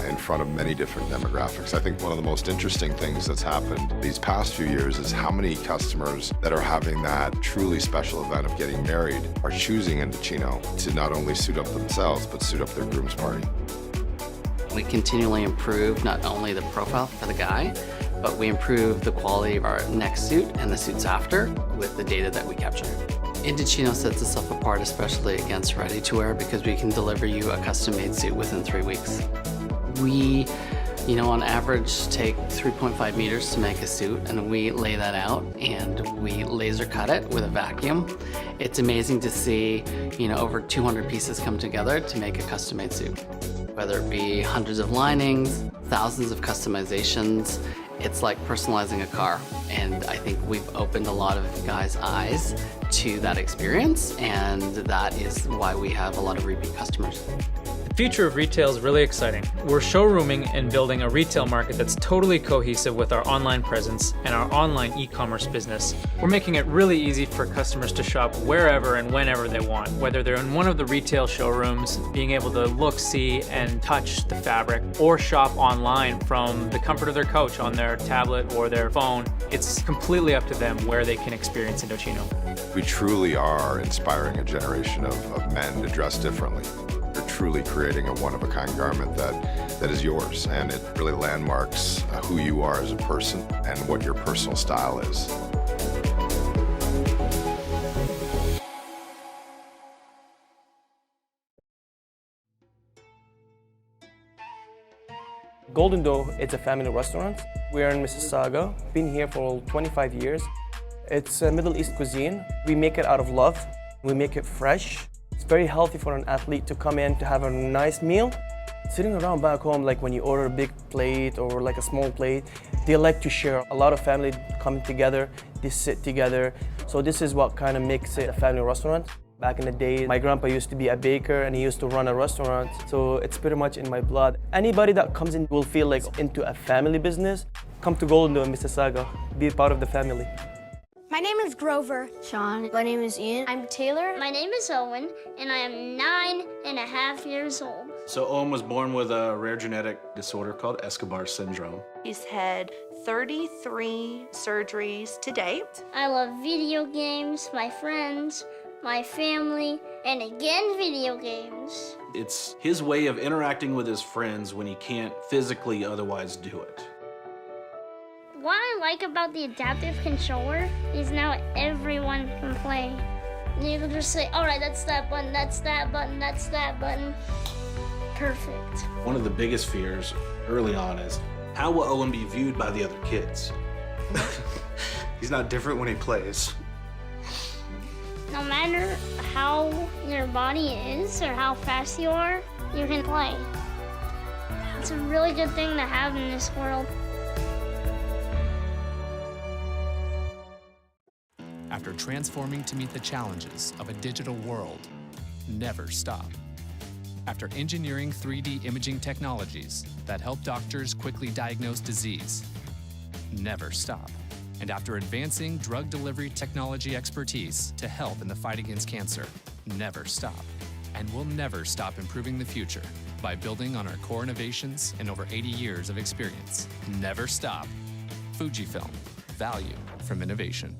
in front of many different demographics. I think one of the most interesting things that's happened these past few years is how many customers that are having that truly special event of getting married are choosing Indochino to not only suit up themselves, but suit up their groom's party. We continually improve not only the profile for the guy, but we improve the quality of our next suit and the suits after with the data that we capture. Indochino sets itself apart, especially against ready-to-wear, because we can deliver you a custom-made suit within 3 weeks. We, on average take 3.5 meters to make a suit, and we lay that out and we laser cut it with a vacuum. It's amazing to see, over 200 pieces come together to make a custom-made suit. Whether it be hundreds of linings, thousands of customizations, it's like personalizing a car. And I think we've opened a lot of guys' eyes to that experience, and that is why we have a lot of repeat customers. The future of retail is really exciting. We're showrooming and building a retail market that's totally cohesive with our online presence and our online e-commerce business. We're making it really easy for customers to shop wherever and whenever they want, whether they're in one of the retail showrooms, being able to look, see, and touch the fabric, or shop online from the comfort of their couch on their tablet or their phone. It's completely up to them where they can experience Indochino. We truly are inspiring a generation of men to dress differently. You're truly creating a one-of-a-kind garment that is yours, and it really landmarks who you are as a person and what your personal style is. Golden Dough, it's a family restaurant. We're in Mississauga, been here for 25 years. It's a Middle East cuisine. We make it out of love. We make it fresh. It's very healthy for an athlete to come in to have a nice meal. Sitting around back home, like when you order a big plate or like a small plate, they like to share. A lot of family come together, they sit together. So this is what kind of makes it a family restaurant. Back in the day, my grandpa used to be a baker and he used to run a restaurant. So it's pretty much in my blood. Anybody that comes in will feel like into a family business. Come to Golden Dough in Mississauga, be part of the family. My name is Grover. Sean. My name is Ian. I'm Taylor. My name is Owen, and I am 9.5 years old. So Owen was born with a rare genetic disorder called Escobar syndrome. He's had 33 surgeries to date. I love video games, my friends, my family, and again, video games. It's his way of interacting with his friends when he can't physically otherwise do it. What I like about the adaptive controller is now everyone can play. You can just say, all right, that's that button, that's that button, that's that button. Perfect. One of the biggest fears early on is, how will Owen be viewed by the other kids? He's not different when he plays. No matter how your body is or how fast you are, you can play. It's a really good thing to have in this world. After transforming to meet the challenges of a digital world, never stop. After engineering 3D imaging technologies that help doctors quickly diagnose disease, never stop. And after advancing drug delivery technology expertise to help in the fight against cancer, never stop. And we'll never stop improving the future by building on our core innovations and over 80 years of experience. Never stop. Fujifilm, value from innovation.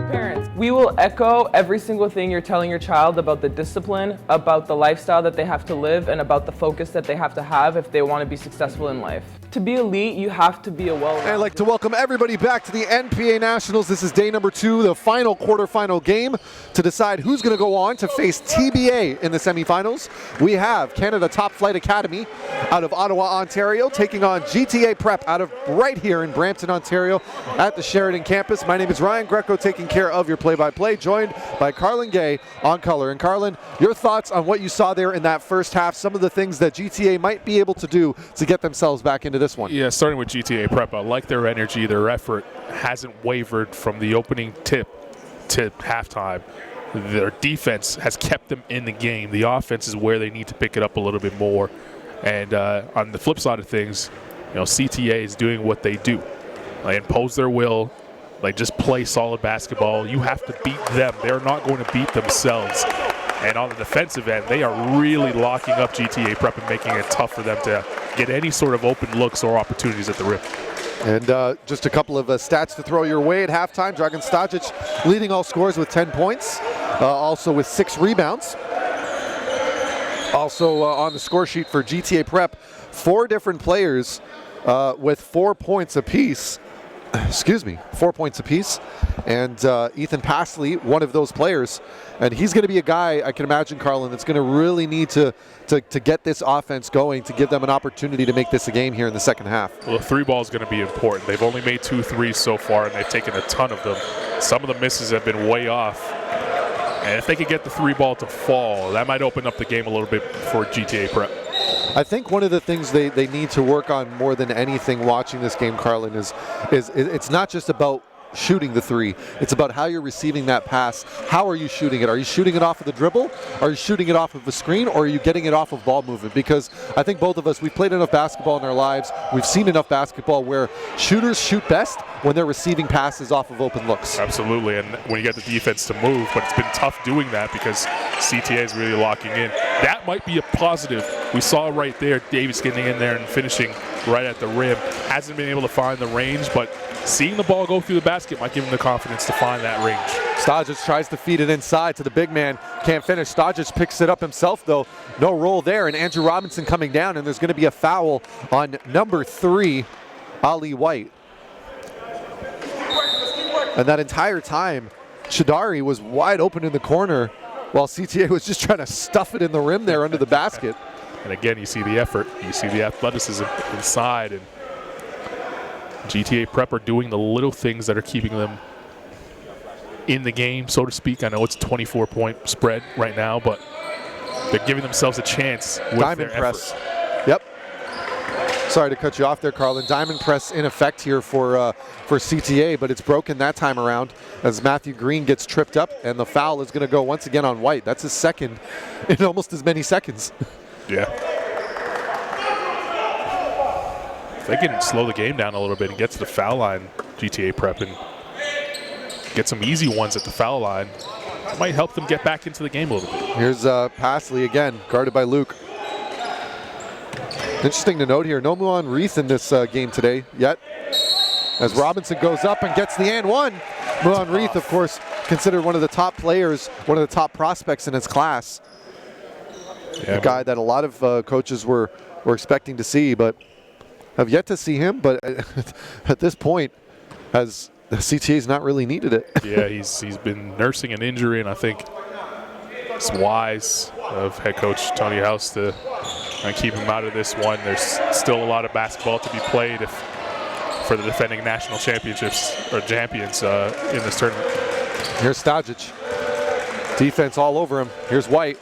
parents. We will echo every single thing you're telling your child about the discipline, about the lifestyle that they have to live, and about the focus that they have to have if they want to be successful in life. To be elite, you have to be a well-rounded. I'd like to welcome everybody back to the NPA Nationals. This is day number 2, the final quarterfinal game to decide who's going to go on to face TBA in the semifinals. We have Canada Top Flight Academy out of Ottawa, Ontario, taking on GTA Prep out of right here in Brampton, Ontario at the Sheridan campus. My name is Ryan Greco, taking care of your play-by-play, joined by Carlin Gay on color. And Carlin, your thoughts on what you saw there in that first half, some of the things that GTA might be able to do to get themselves back into this one. Yeah, starting with GTA Prep, I like their energy, their effort hasn't wavered from the opening tip to halftime. Their defense has kept them in the game. The offense is where they need to pick it up a little bit more. And on the flip side of things, CTA is doing what they do. They impose their will. They just play solid basketball. You have to beat them. They're not going to beat themselves. And on the defensive end, they are really locking up GTA Prep and making it tough for them to get any sort of open looks or opportunities at the rim. And just a couple of stats to throw your way at halftime. Dragan Stajic leading all scores with 10 points, also with 6 rebounds. Also on the score sheet for GTA Prep, 4 different players with 4 points apiece. 4 points apiece. And Ethan Passley, one of those players. And he's going to be a guy, I can imagine, Carlin, that's going to really need to get this offense going, to give them an opportunity to make this a game here in the second half. Well, the 3 ball is going to be important. They've only made 2 threes so far, and they've taken a ton of them. Some of the misses have been way off. And if they could get the 3 ball to fall, that might open up the game a little bit for GTA Prep. I think one of the things they need to work on more than anything watching this game, Carlin, is it's not just about shooting the 3. It's about how you're receiving that pass. How are you shooting it? Are you shooting it off of the dribble? Are you shooting it off of a screen? Or are you getting it off of ball movement? Because I think both of us, we've played enough basketball in our lives. We've seen enough basketball where shooters shoot best when they're receiving passes off of open looks. Absolutely, and when you get the defense to move, but it's been tough doing that because CTA is really locking in. That might be a positive. We saw right there Davis getting in there and finishing right at the rim. Hasn't been able to find the range, but seeing the ball go through the basket might give him the confidence to find that range. Stajic tries to feed it inside to the big man. Can't finish. Stajic picks it up himself, though. No roll there, and Andrew Robinson coming down, and there's going to be a foul on number 3, Ali White. And that entire time, Chidari was wide open in the corner while CTA was just trying to stuff it in the rim there under the basket. And again, you see the effort, you see the athleticism inside, and GTA Prep are doing the little things that are keeping them in the game, so to speak. I know it's a 24-point spread right now, but they're giving themselves a chance with Diamond their press. effort. Yep. Sorry to cut you off there, Carlin. Diamond press in effect here for CTA, but it's broken that time around as Matthew Green gets tripped up, and the foul is going to go once again on White. That's his second in almost as many seconds. Yeah. If they can slow the game down a little bit and get to the foul line, GTA Prep, and get some easy ones at the foul line, it might help them get back into the game a little bit. Here's Passley again, guarded by Luke. Interesting to note here, no Muan Reith in this game today yet. As Robinson goes up and gets the and one. Muan Reith, of course, considered one of the top players, one of the top prospects in his class. Yeah, a guy that a lot of coaches were expecting to see, but have yet to see him. But at this point, has the CTA's not really needed it. Yeah, he's been nursing an injury, and I think it's wise of head coach Tony House to keep him out of this one. There's still a lot of basketball to be played for the defending national championships or champions in this tournament. Here's Stajic. Defense all over him. Here's White.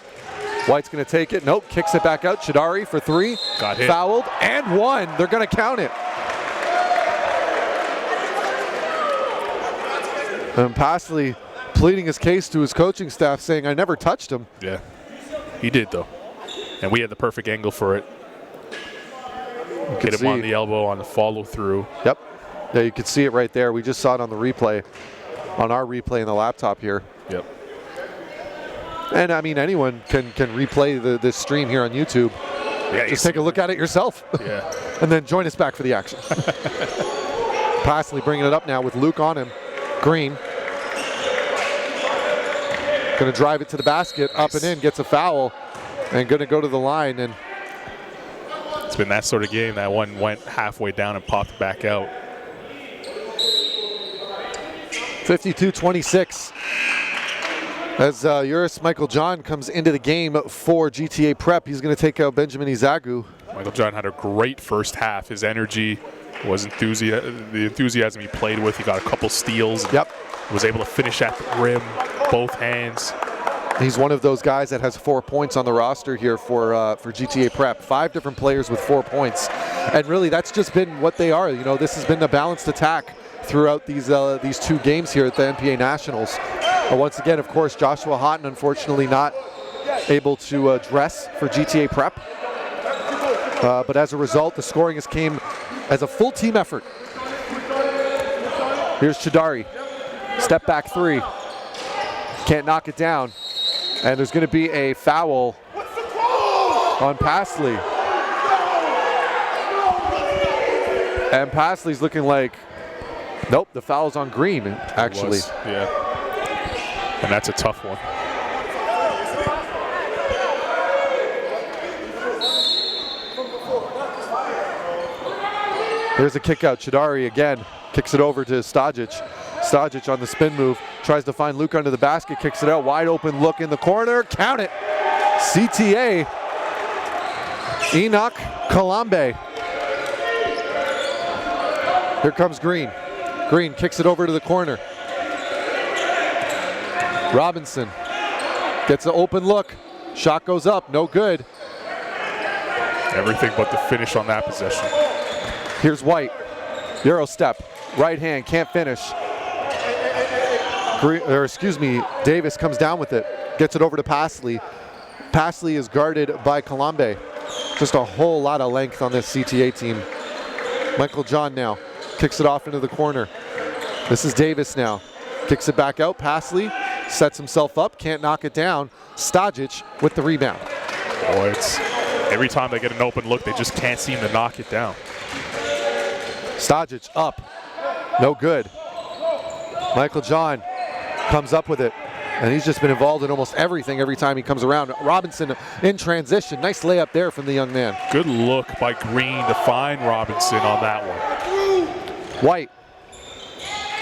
White's going to take it. Nope, kicks it back out. Chidari for 3. Got hit. Fouled and 1. They're going to count it. And Passley pleading his case to his coaching staff, saying, I never touched him. Yeah, he did, though. And we had the perfect angle for it. Hit him on the elbow on the follow through. Yep. Yeah, you could see it right there. We just saw it on the replay, on our replay in the laptop here. Yep. And I mean, anyone can replay this stream here on YouTube. Yeah, just take a look at it yourself. Yeah. And then join us back for the action. Passley bringing it up now with Luke on him. Green. Going to drive it to the basket, up and in, gets a foul, and going to go to the line. And it's been that sort of game. That one went halfway down and popped back out. 52-26. As Uris Michael John comes into the game for GTA Prep, he's going to take out Benjamin Izagu. Michael John had a great first half. His energy was the enthusiasm he played with. He got a couple steals. And was able to finish at the rim, both hands. He's one of those guys that has 4 points on the roster here for GTA Prep. 5 different players with 4 points, and really that's just been what they are. You know, this has been a balanced attack throughout these 2 games here at the NPA Nationals. Once again, of course, Joshua Houghton unfortunately not able to dress for GTA Prep. But as a result, the scoring has came as a full team effort. Here's Chidari. Step back 3. Can't knock it down. And there's going to be a foul on Pasley. And Pasley's looking like, nope, the foul's on Green, actually. Yeah. And that's a tough one. Here's a kick out. Chidari again kicks it over to Stajic. Stajic on the spin move, tries to find Luke under the basket, kicks it out, wide open look in the corner, count it. CTA, Enoch Kalambe. Here comes Green. Green kicks it over to the corner. Robinson gets an open look, shot goes up, no good. Everything but the finish on that possession. Here's White, Euro step, right hand, can't finish. Davis comes down with it, gets it over to Pasley. Pasley is guarded by Kalambe. Just a whole lot of length on this CTA team. Michael John now kicks it off into the corner. This is Davis now. Kicks it back out. Pasley sets himself up, can't knock it down. Stajic with the rebound. Boy, it's every time they get an open look, they just can't seem to knock it down. Stajic up, no good. Michael John comes up with it, and he's just been involved in almost everything every time he comes around. Robinson in transition. Nice layup there from the young man. Good look by Green to find Robinson on that one. White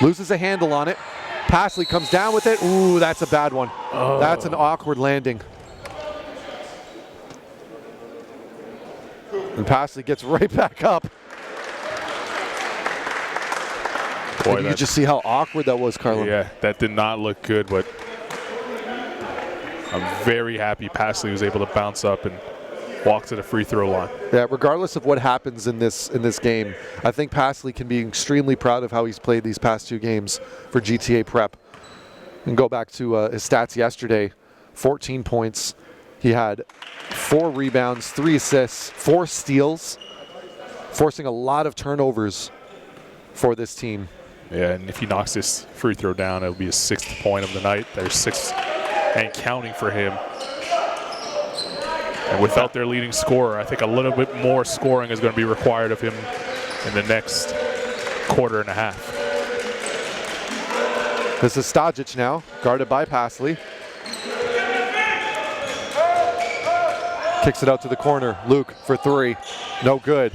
loses a handle on it. Pasley comes down with it. Ooh, that's a bad one. Oh. That's an awkward landing. And Pasley gets right back up. Boy, you could just see how awkward that was, Carlo. Yeah, that did not look good, but I'm very happy Pasley was able to bounce up and walk to the free throw line. Yeah, regardless of what happens in this game, I think Pasley can be extremely proud of how he's played these past 2 games for GTA Prep. And go back to his stats yesterday, 14 points. He had 4 rebounds, 3 assists, 4 steals, forcing a lot of turnovers for this team. Yeah, and if he knocks this free throw down, it'll be his 6th point of the night. There's 6 and counting for him. And without their leading scorer, I think a little bit more scoring is going to be required of him in the next quarter and a half. This is Stajic now, guarded by Pasley. Kicks it out to the corner. Luke for 3. No good.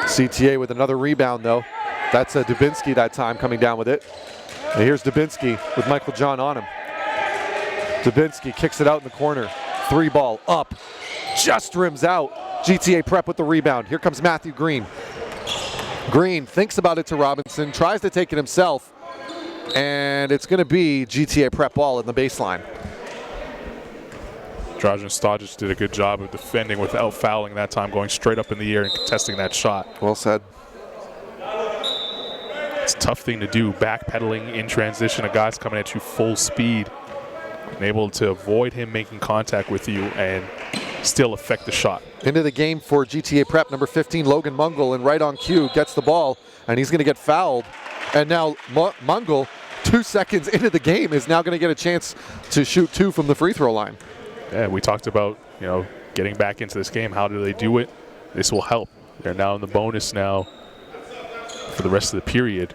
CTA with another rebound, though. That's Dubinsky that time coming down with it. And here's Dubinsky with Michael John on him. Dubinsky kicks it out in the corner. 3 ball up. Just rims out. GTA Prep with the rebound. Here comes Matthew Green. Green thinks about it to Robinson, tries to take it himself, and it's going to be GTA Prep ball in the baseline. Dražen Stajic did a good job of defending without fouling that time, going straight up in the air and contesting that shot. Well said. It's a tough thing to do, backpedaling in transition. A guy's coming at you full speed and able to avoid him making contact with you and still affect the shot. Into the game for GTA Prep, number 15, Logan Mungle, and right on cue, gets the ball, and he's going to get fouled. And now Mungle, 2 seconds into the game, is now going to get a chance to shoot 2 from the free throw line. Yeah, we talked about, getting back into this game. How do they do it? This will help. They're now in the bonus now for the rest of the period.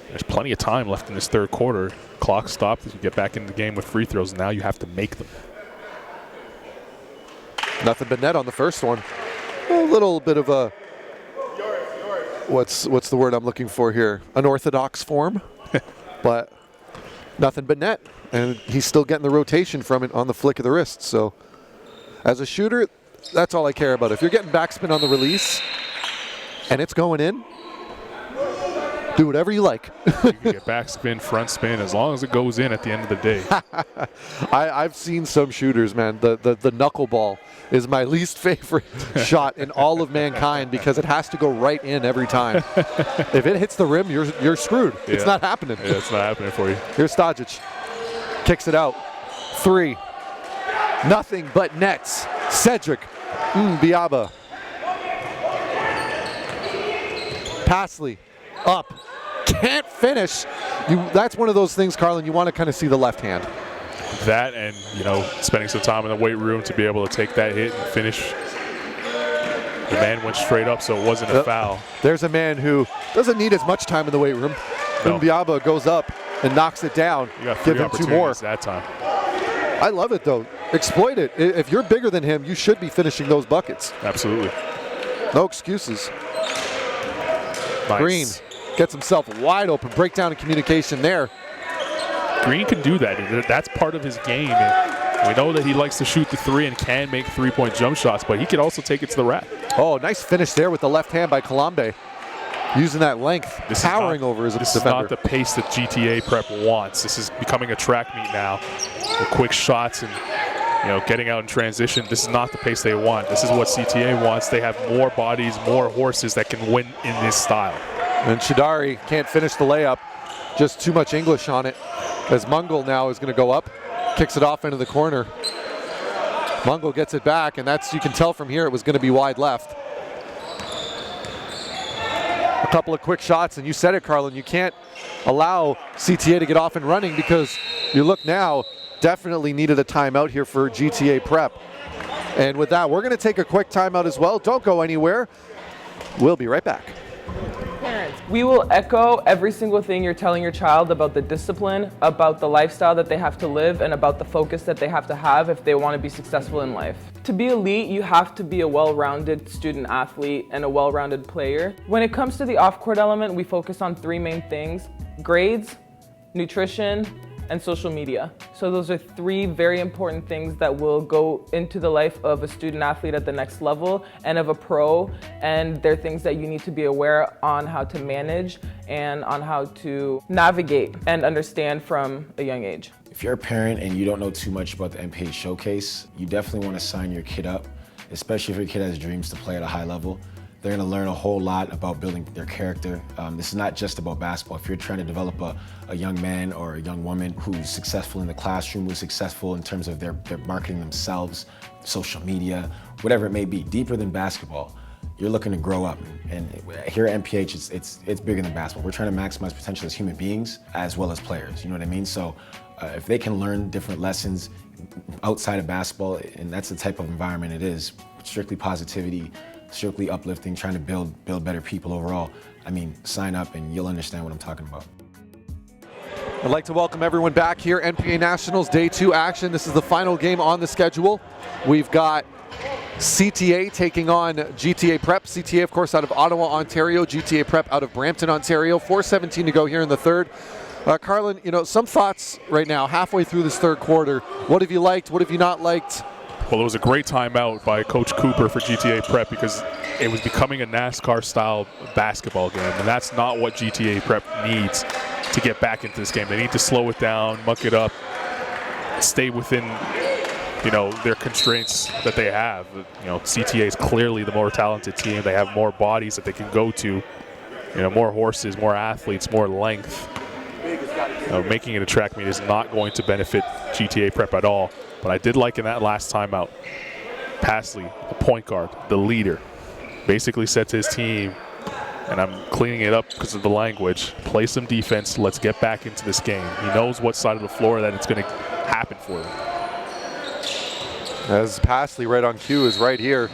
There's plenty of time left in this third quarter. Clock stopped as you get back into the game with free throws. Now you have to make them. Nothing but net on the first one. A little bit of a, what's the word I'm looking for here? Unorthodox form, but nothing but net. And he's still getting the rotation from it on the flick of the wrist. So as a shooter, that's all I care about. If you're getting backspin on the release and it's going in, do whatever you like. You can get backspin, front spin, as long as it goes in at the end of the day. I've seen some shooters, man. The knuckleball is my least favorite shot in all of mankind because it has to go right in every time. If it hits the rim, you're screwed. Yeah. It's not happening. Yeah, it's not happening for you. Here's Stajic. Kicks it out. 3. Nothing but nets. Cedric Biaba. Pasley up. Can't finish. That's one of those things, Carlin, you want to kind of see the left hand. That and, spending some time in the weight room to be able to take that hit and finish. The man went straight up, so it wasn't a foul. There's a man who doesn't need as much time in the weight room. No. Biaba goes up and knocks it down. You got Give 3 him 2 more. opportunities that time. I love it, though. Exploit it. If you're bigger than him, you should be finishing those buckets. Absolutely. No excuses. Nice. Green gets himself wide open. Breakdown in communication there. Green can do that. That's part of his game. And we know that he likes to shoot the 3 and can make 3-point jump shots, but he can also take it to the rack. Oh, nice finish there with the left hand by Colombe. Using that length, towering over his defender. This is not the pace that GTA Prep wants. This is becoming a track meet now with quick shots and getting out in transition. This is not the pace they want. This is what CTA wants. They have more bodies, more horses that can win in this style. And Shadari can't finish the layup. Just too much English on it. As Mungle now is going to go up, kicks it off into the corner. Mungle gets it back, and you can tell from here it was going to be wide left. A couple of quick shots, and you said it, Carlin, you can't allow CTA to get off and running because you look now, definitely needed a timeout here for GTA Prep. And with that, we're going to take a quick timeout as well. Don't go anywhere. We'll be right back. Parents, we will echo every single thing you're telling your child about the discipline, about the lifestyle that they have to live, and about the focus that they have to have if they want to be successful in life. To be elite, you have to be a well-rounded student athlete and a well-rounded player. When it comes to the off-court element, we focus on 3 main things: grades, nutrition, and social media. So those are 3 very important things that will go into the life of a student athlete at the next level and of a pro, and they're things that you need to be aware on how to manage and on how to navigate and understand from a young age. If you're a parent and you don't know too much about the NPA showcase, you definitely want to sign your kid up, especially if your kid has dreams to play at a high level. They're going to learn a whole lot about building their character. This is not just about basketball. If you're trying to develop a young man or a young woman who's successful in the classroom, who's successful in terms of their marketing themselves, social media, whatever it may be, deeper than basketball, you're looking to grow up. And here at NPH, it's bigger than basketball. We're trying to maximize potential as human beings as well as players, you know what I mean? So if they can learn different lessons outside of basketball, and that's the type of environment it is, strictly positivity, strictly uplifting, trying to build better people overall. I mean, sign up and you'll understand what I'm talking about. I'd like to welcome everyone back here. NPA Nationals Day 2 action. This is the final game on the schedule. We've got CTA taking on GTA Prep. CTA, of course, out of Ottawa, Ontario. GTA Prep out of Brampton, Ontario. 4:17 to go here in the third. Carlin, some thoughts right now, halfway through this third quarter. What have you liked? What have you not liked? Well, it was a great timeout by Coach Cooper for GTA Prep because it was becoming a NASCAR-style basketball game, and that's not what GTA Prep needs to get back into this game. They need to slow it down, muck it up, stay within, their constraints that they have. CTA is clearly the more talented team. They have more bodies that they can go to, more horses, more athletes, more length. Making it a track meet is not going to benefit GTA Prep at all. But I did like in that last timeout, Pasley, the point guard, the leader, basically said to his team, and I'm cleaning it up because of the language, play some defense, let's get back into this game. He knows what side of the floor that it's going to happen for him. As Pasley right on cue is right here.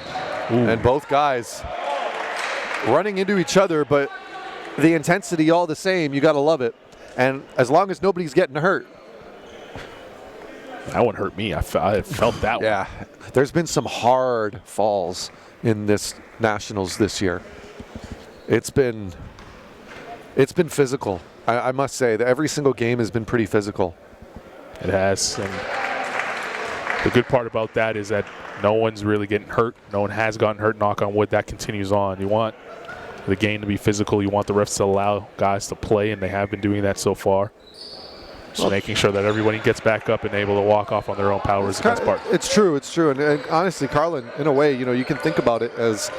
Ooh. And both guys running into each other, but the intensity all the same. You got to love it. And as long as nobody's getting hurt. That one hurt me. I felt that one. Yeah. There's been some hard falls in this Nationals this year. It's been physical. I must say that every single game has been pretty physical. It has. And the good part about that is that no one's really getting hurt. No one has gotten hurt, knock on wood. That continues on. You want the game to be physical. You want the refs to allow guys to play, and they have been doing that so far. So making sure that everybody gets back up and able to walk off on their own power is the best part. It's true. And honestly, Carlin, in a way, you can think about it as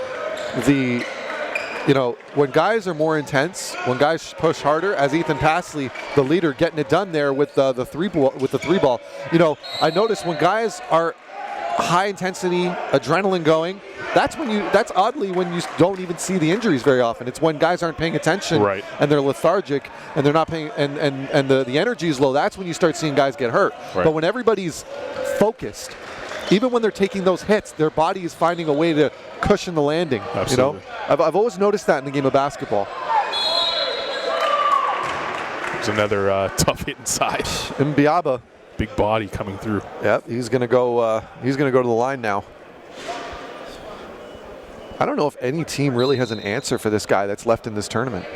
when guys are more intense, when guys push harder, as Ethan Passley, the leader, getting it done there with the three ball. I notice when guys are high intensity, adrenaline going, that's oddly when you don't even see the injuries very often. It's when guys aren't paying attention and they're lethargic and they're not paying and the energy is low. That's when you start seeing guys get hurt. Right. But when everybody's focused, even when they're taking those hits, their body is finding a way to cushion the landing. Absolutely. I've always noticed that in the game of basketball. There's another tough hit inside. Mbiaba. Big body coming through. Yep, he's gonna go. He's gonna go to the line now. I don't know if any team really has an answer for this guy that's left in this tournament.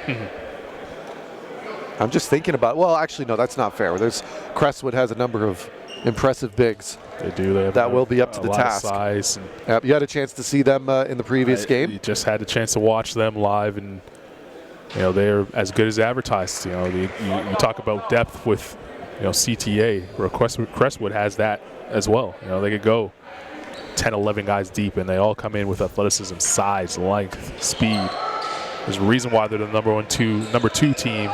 I'm just thinking about. Well, actually, no, that's not fair. Crestwood has a number of impressive bigs. They do. They have that will be up to the task. Of size and yep, you had a chance to see them in the previous game. You just had a chance to watch them live, and they're as good as advertised. You talk about depth with. CTA, where Crestwood has that as well. They could go 10, 11 guys deep, and they all come in with athleticism, size, length, speed. There's a reason why they're the number two team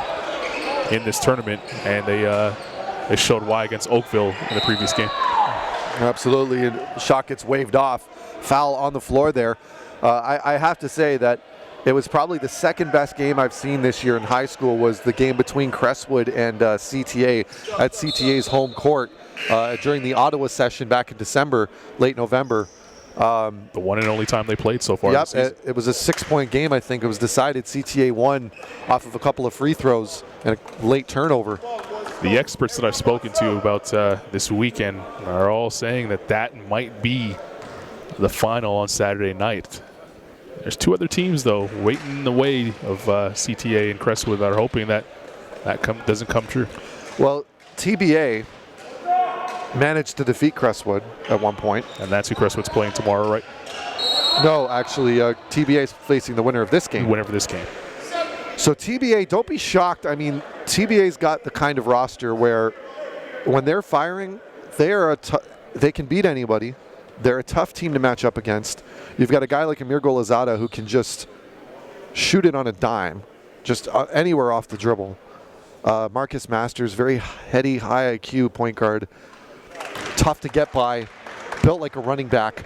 in this tournament, and they showed why against Oakville in the previous game. Absolutely, and shot gets waved off. Foul on the floor there. I have to say that it was probably the second best game I've seen this year in high school was the game between Crestwood and CTA at CTA's home court during the Ottawa session back in December, late November. The one and only time they played so far. Yep, it was a 6-point game, I think. It was decided. CTA won off of a couple of free throws and a late turnover. The experts that I've spoken to about this weekend are all saying that might be the final on Saturday night. There's two other teams, though, waiting in the way of CTA and Crestwood that are hoping that doesn't come true. Well, TBA managed to defeat Crestwood at one point. And that's who Crestwood's playing tomorrow, right? No, actually, TBA is facing the winner of this game. The winner of this game. So TBA, don't be shocked. I mean, TBA's got the kind of roster where when they're firing, they can beat anybody. They're a tough team to match up against. You've got a guy like Amir Golazada who can just shoot it on a dime, just anywhere off the dribble. Marcus Masters, very heady, high IQ point guard. Tough to get by, built like a running back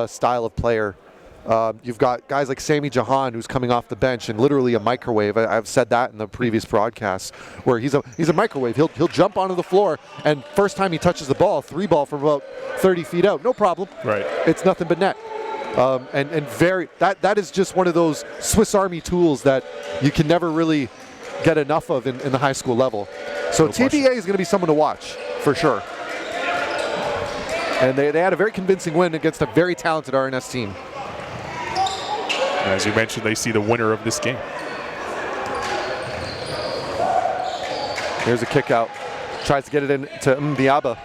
style of player. You've got guys like Sami Jahan, who's coming off the bench and literally a microwave. I've said that in the previous broadcasts, where he's a microwave. He'll jump onto the floor, and first time he touches the ball, 3-ball from about 30 feet out, no problem. Right. It's nothing but net. That is just one of those Swiss Army tools that you can never really get enough of in the high school level. So no TBA is going to be someone to watch for sure. And they had a very convincing win against a very talented RNS team. As you mentioned, they see the winner of this game. Here's a kick out. Tries to get it into Mbiaba.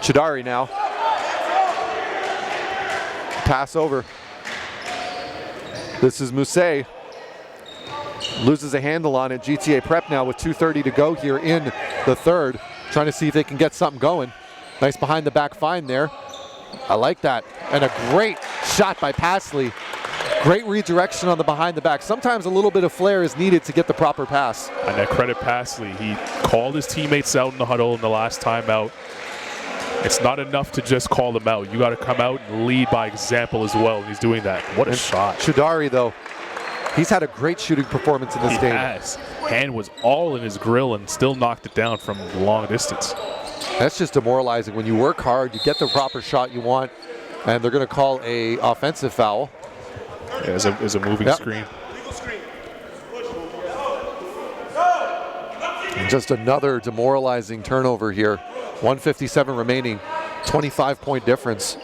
Chidari now. Pass over. This is Mousse. Loses a handle on it. GTA Prep now with 2:30 to go here in the third. Trying to see if they can get something going. Nice behind the back find there. I like that. And a great shot by Passley. Great redirection on the behind the back. Sometimes a little bit of flair is needed to get the proper pass. And that credit Passley. He called his teammates out in the huddle in the last time out. It's not enough to just call them out. You got to come out and lead by example as well. And he's doing that. What a shot. Chidari, though, he's had a great shooting performance in this game. He has. Hand was all in his grill and still knocked it down from long distance. That's just demoralizing. When you work hard, you get the proper shot you want, and they're going to call a offensive foul. Yeah, as a moving screen. Just another demoralizing turnover here. 157 remaining, 25-point difference.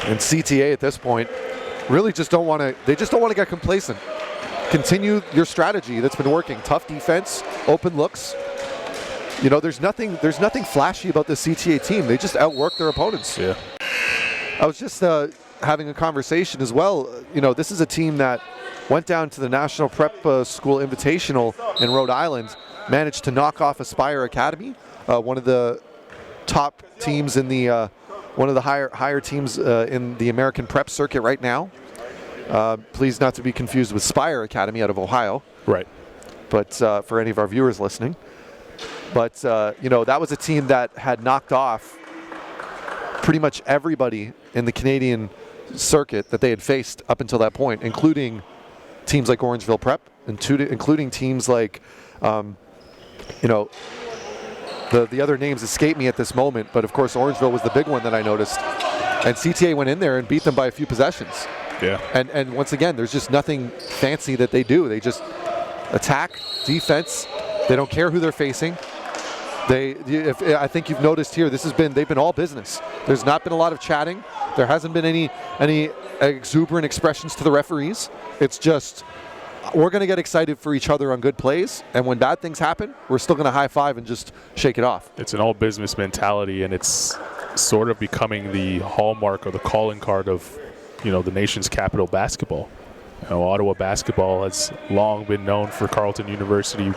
And CTA at this point really just don't want to, they just don't want to get complacent. Continue your strategy that's been working. Tough defense, open looks. You know, there's nothing flashy about this CTA team. They just outwork their opponents. Yeah. I was just having a conversation as well. You know, this is a team that went down to the National Prep School Invitational in Rhode Island, managed to knock off Aspire Academy, one of the top teams in the, one of the higher teams in the American prep circuit right now. Please not to be confused with Spire Academy out of Ohio. Right. But for any of our viewers listening. But, you know, that was a team that had knocked off pretty much everybody in the Canadian circuit that they had faced up until that point, including teams like Orangeville Prep, including teams like, you know, the other names escape me at this moment, but of course Orangeville was the big one that I noticed. And CTA went in there and beat them by a few possessions. Yeah. And once again, there's just nothing fancy that they do. They just attack, defense. They don't care who they're facing. I think you've noticed here, they've been all business. There's not been a lot of chatting. There hasn't been any exuberant expressions to the referees. It's just, we're going to get excited for each other on good plays, and when bad things happen, we're still going to high five and just shake it off. It's an all business mentality, and it's sort of becoming the hallmark or the calling card of, you know, the nation's capital basketball. You know, Ottawa basketball has long been known for Carleton University, you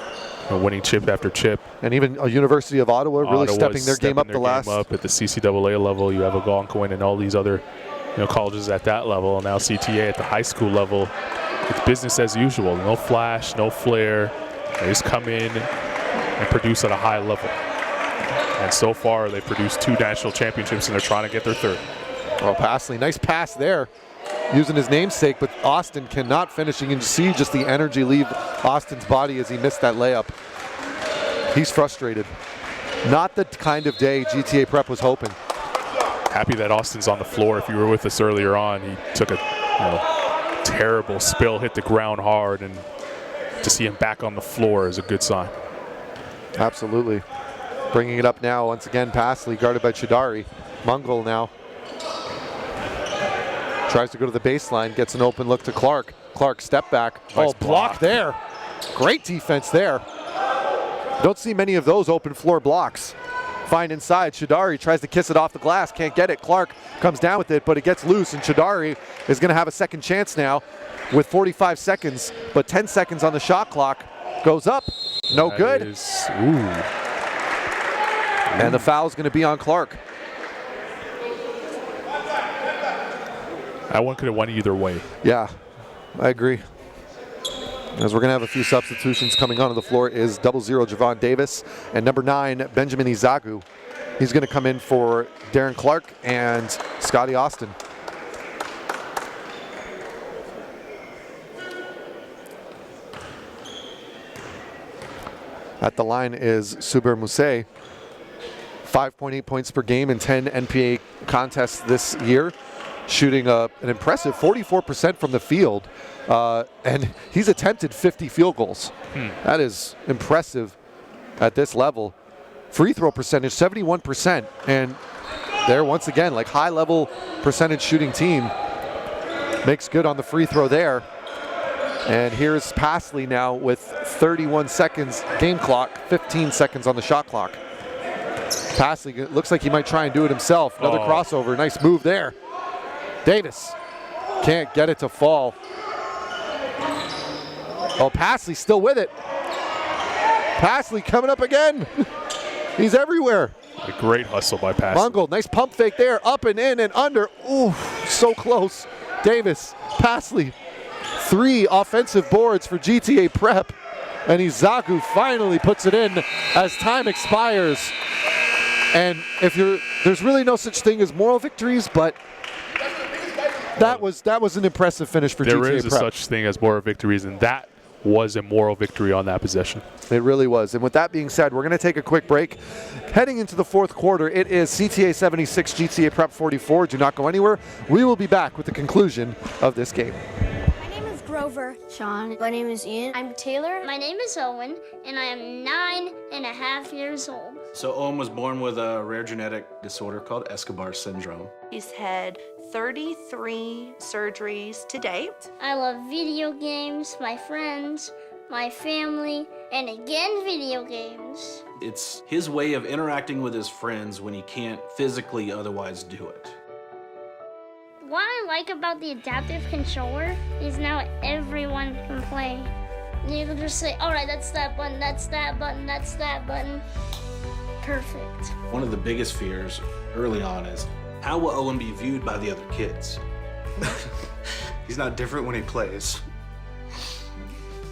know, winning chip after chip. And even University of Ottawa really stepping their game up at the CCAA level. You have Algonquin and all these other, you know, colleges at that level, and now CTA at the high school level. It's business as usual. No flash, no flair. They just come in and produce at a high level. And so far, they've produced 2 national championships, and they're trying to get their 3rd. Oh, Passley, nice pass there, using his namesake, but Austin cannot finish. You can see just the energy leave Austin's body as he missed that layup. He's frustrated. Not the kind of day GTA Prep was hoping. Happy that Austin's on the floor. If you were with us earlier on, he took a terrible spill, hit the ground hard, and to see him back on the floor is a good sign. Absolutely. Bringing it up now, once again, Passley guarded by Chidari. Mungol now. Tries to go to the baseline, gets an open look to Clark. Clark step back. Nice block there. Great defense there. Don't see many of those open floor blocks. Find inside, Chidari tries to kiss it off the glass, can't get it. Clark comes down with it, but it gets loose, and Chidari is gonna have a second chance now with 45 seconds, but 10 seconds on the shot clock. Goes up, no good. And the foul is gonna be on Clark. That one could have went either way. Yeah, I agree. As we're going to have a few substitutions coming onto the floor is 00 Javon Davis and number 9 Benjamin Izagu. He's going to come in for Darren Clark and Scotty Austin. At the line is Suber Muse. 5.8 points per game in 10 NPA contests this year. Shooting an impressive 44% from the field. And he's attempted 50 field goals. That is impressive at this level. Free throw percentage, 71%. And there, once again, like high-level percentage shooting team. Makes good on the free throw there. And here's Passley now with 31 seconds game clock, 15 seconds on the shot clock. Passley looks like he might try and do it himself. Another crossover, nice move there. Davis can't get it to fall. Oh, Passley still with it. Passley coming up again. He's everywhere. A great hustle by Passley. Mungol, nice pump fake there. Up and in and under. Ooh, so close. Davis, Passley. 3 offensive boards for GTA Prep. And Izagu finally puts it in as time expires. And there's really no such thing as moral victories, but that was an impressive finish for GTA Prep. There is a such thing as moral victories, and that was a moral victory on that possession. It really was. And with that being said, we're going to take a quick break. Heading into the 4th quarter, it is CTA 76, GTA Prep 44. Do not go anywhere. We will be back with the conclusion of this game. My name is Grover. Grover. Sean. My name is Ian. I'm Taylor. My name is Owen, and I am 9.5 years old. So Owen was born with a rare genetic disorder called Escobar syndrome. He's had 33 surgeries to date. I love video games, my friends, my family, and again video games. It's his way of interacting with his friends when he can't physically otherwise do it. What I like about the adaptive controller is now everyone can play. You can just say, all right, that's that button, that's that button, that's that button. Perfect. One of the biggest fears early on is, how will Owen be viewed by the other kids? He's not different when he plays.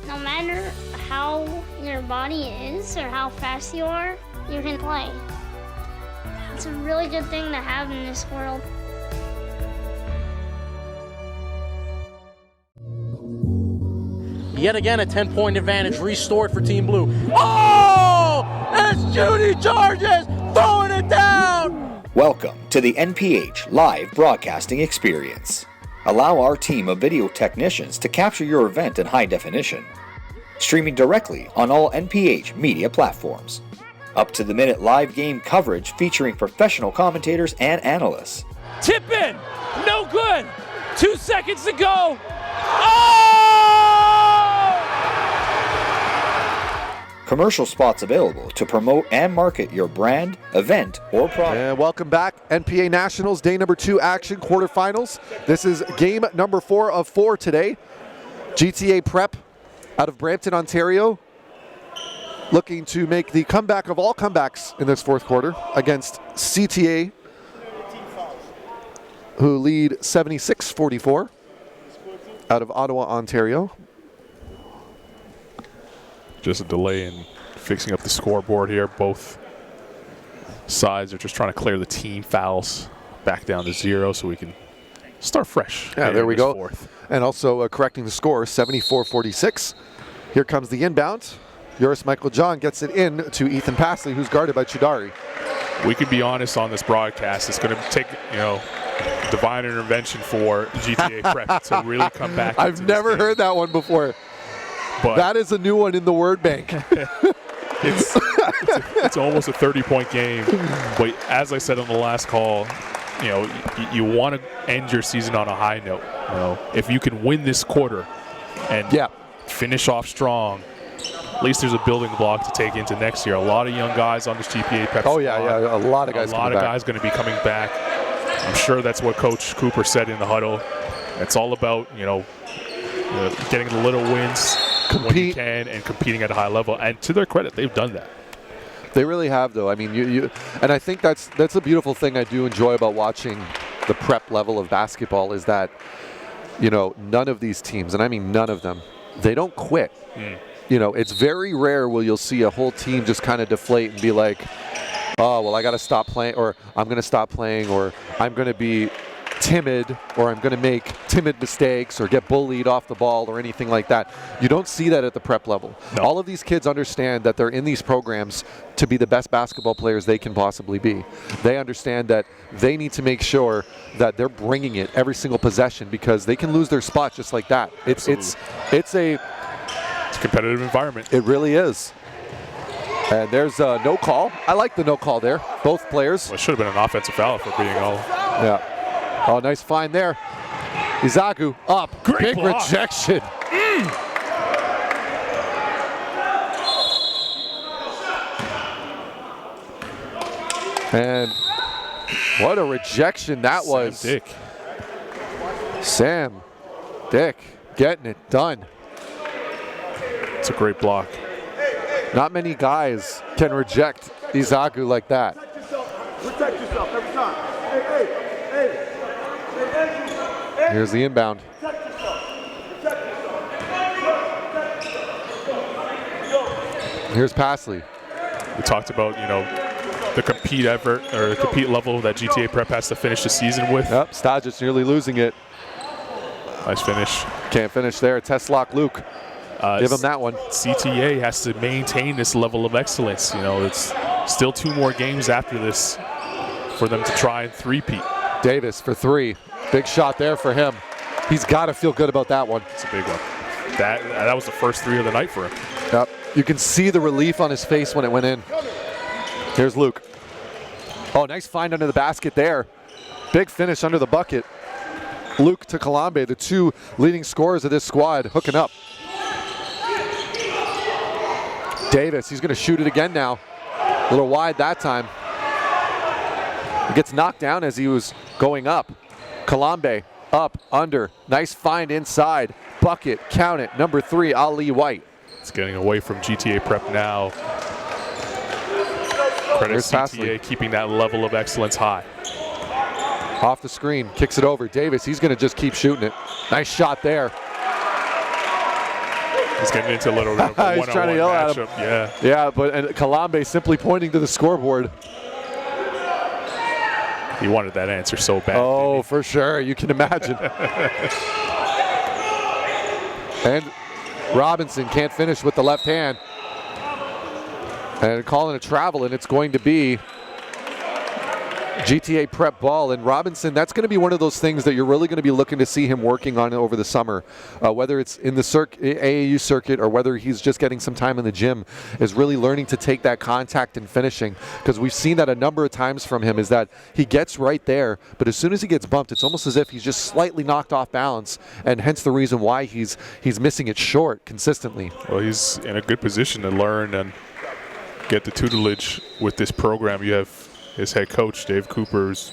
No matter how your body is or how fast you are, you can play. It's a really good thing to have in this world. Yet again, a 10-point advantage restored for Team Blue. Oh! It's Judy Charges throwing it down! Welcome to the NPH live broadcasting experience. Allow our team of video technicians to capture your event in high definition. Streaming directly on all NPH media platforms. Up-to-the-minute live game coverage featuring professional commentators and analysts. Tip in! No good! 2 seconds to go! Oh! Commercial spots available to promote and market your brand, event, or product. And welcome back. NPA Nationals, day number 2 action, quarterfinals. This is game number 4 of 4 today. GTA Prep out of Brampton, Ontario, looking to make the comeback of all comebacks in this fourth quarter against CTA, who lead 76-44 out of Ottawa, Ontario. Just a delay in fixing up the scoreboard here. Both sides are just trying to clear the team fouls back down to 0 so we can start fresh. Yeah, there we go. Fourth. And also correcting the score, 74-46. Here comes the inbound. Yoris Michael John gets it in to Ethan Passley, who's guarded by Chidari. We can be honest on this broadcast. It's going to take, divine intervention for GTA Prep to really come back. I've never heard that one before. But that is a new one in the word bank. it's almost a 30-point game. But as I said on the last call, you want to end your season on a high note. If you can win this quarter and finish off strong, at least there's a building block to take into next year. A lot of young guys on this GPA Prep squad. A lot of guys. A lot of guys going to be coming back. I'm sure that's what Coach Cooper said in the huddle. It's all about getting the little wins when you can and competing at a high level. And to their credit, they've done that. They really have, though. I mean, and I think that's a beautiful thing I do enjoy about watching the prep level of basketball is that, none of these teams, and I mean none of them, they don't quit. It's very rare where you'll see a whole team just kind of deflate and be like, oh, well, I got to stop playing, or I'm going to stop playing, or I'm going to be timid, or I'm going to make timid mistakes or get bullied off the ball or anything like that. You don't see that at the prep level. No. All of these kids understand that they're in these programs to be the best basketball players they can possibly be. They understand that they need to make sure that they're bringing it every single possession because they can lose their spot just like that. It's a competitive environment. It really is. And there's a no call. I like the no call there. Both players. Well, it should have been an offensive foul for being all. Yeah. Oh, nice find there. Izagu up. Great Big block. rejection. And what a rejection that was. Sam Dick getting it done. It's a great block. Not many guys can reject Izagu like that. Protect yourself every time. Hey. Here's the inbound. Here's Passley. We talked about, the compete effort or the compete level that GTA Prep has to finish the season with. Yep, Stajic nearly losing it. Nice finish. Can't finish there. Testlock Luke. Give him that one. CTA has to maintain this level of excellence. It's still 2 more games after this for them to try and three-peat. Davis for 3. Big shot there for him. He's got to feel good about that one. It's a big one. That was the first 3 of the night for him. Yep. You can see the relief on his face when it went in. Here's Luke. Oh, nice find under the basket there. Big finish under the bucket. Luke to Kalambe, the 2 leading scorers of this squad, hooking up. Davis, he's going to shoot it again now. A little wide that time. He gets knocked down as he was going up. Kalambe, up, under. Nice find inside. Bucket, count it. Number 3, Ali White. It's getting away from GTA Prep now. Credit CTA keeping that level of excellence high. Off the screen, kicks it over. Davis, he's going to just keep shooting it. Nice shot there. He's getting into a little bit of a He's trying to yell matchup. at him. Yeah. Yeah, but and Kalambe simply pointing to the scoreboard. He wanted that answer so bad. Oh, for sure. You can imagine. And Robinson can't finish with the left hand. And calling a travel, and it's going to be GTA Prep ball. And Robinson, that's going to be one of those things that you're really going to be looking to see him working on over the summer. Whether it's in the AAU circuit or whether he's just getting some time in the gym, is really learning to take that contact and finishing. Because we've seen that a number of times from him, is that he gets right there, but as soon as he gets bumped, it's almost as if he's just slightly knocked off balance, and hence the reason why he's missing it short consistently. Well, he's in a good position to learn and get the tutelage with this program. You have his head coach, Dave Cooper, is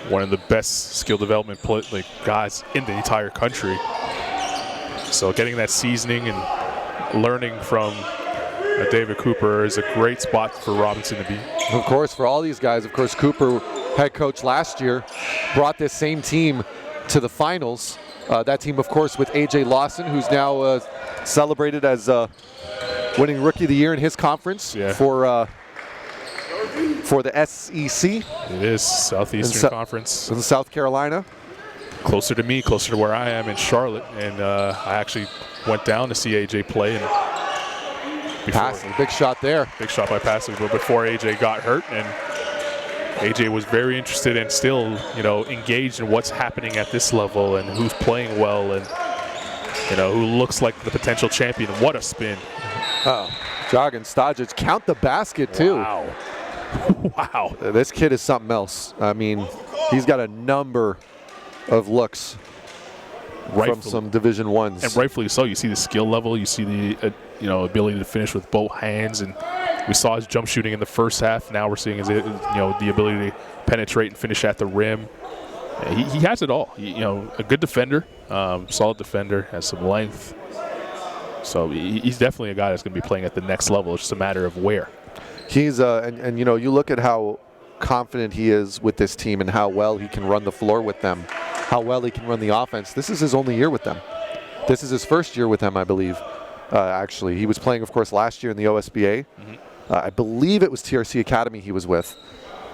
one of the best skill development guys in the entire country. So getting that seasoning and learning from David Cooper is a great spot for Robinson to be. Of course, for all these guys, of course, Cooper, head coach last year, brought this same team to the finals. That team, of course, with AJ Lawson, who's now celebrated as winning Rookie of the Year in his conference for the SEC. It is Southeastern Conference. In South Carolina. Closer to me, closer to where I am in Charlotte. And I actually went down to see AJ play. And Passing, big shot there. Big shot by Passing, but before AJ got hurt. And AJ was very interested and still, engaged in what's happening at this level and who's playing well and, who looks like the potential champion. What a spin. Dragan Stajic, count the basket too. Wow. Wow. This kid is something else. I mean, he's got a number of looks from some Division I's. And rightfully so. You see the skill level. You see the ability to finish with both hands. And we saw his jump shooting in the first half. Now we're seeing his the ability to penetrate and finish at the rim. He has it all. A good defender, solid defender, has some length. So he's definitely a guy that's going to be playing at the next level. It's just a matter of where. He's you look at how confident he is with this team and how well he can run the floor with them, how well he can run the offense. This is his only year with them. This is his first year with them, I believe. Actually, he was playing, of course, last year in the OSBA. I believe it was TRC Academy he was with,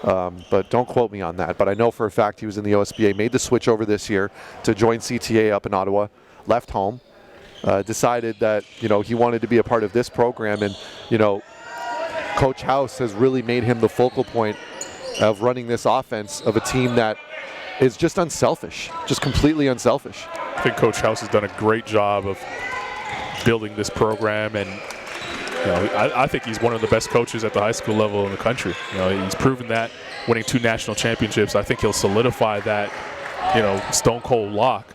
but don't quote me on that. But I know for a fact he was in the OSBA, made the switch over this year to join CTA up in Ottawa, left home, decided that, he wanted to be a part of this program. And, Coach House has really made him the focal point of running this offense of a team that is just unselfish, just completely unselfish. I think Coach House has done a great job of building this program, and I think he's one of the best coaches at the high school level in the country. He's proven that, winning 2 national championships. I think he'll solidify that, stone cold lock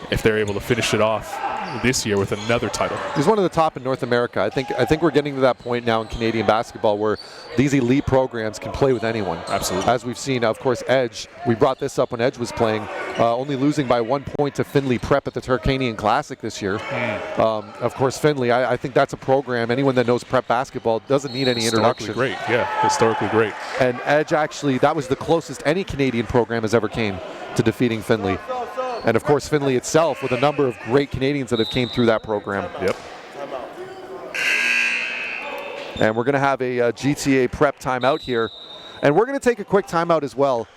if they're able to finish it off this year with another title. He's one of the top in North America. I think we're getting to that point now in Canadian basketball where these elite programs can play with anyone. Absolutely. As we've seen, of course, Edge, we brought this up when Edge was playing, only losing by 1 point to Findlay Prep at the Turkanian Classic this year. Of course, Findlay, I think that's a program, anyone that knows prep basketball doesn't need any introduction. Historically great, yeah, historically great. And Edge actually, that was the closest any Canadian program has ever came to defeating Findlay. And of course, Findlay itself with a number of great Canadians that have came through that program. Yep. And we're going to have a GTA Prep timeout here. And we're going to take a quick timeout as well.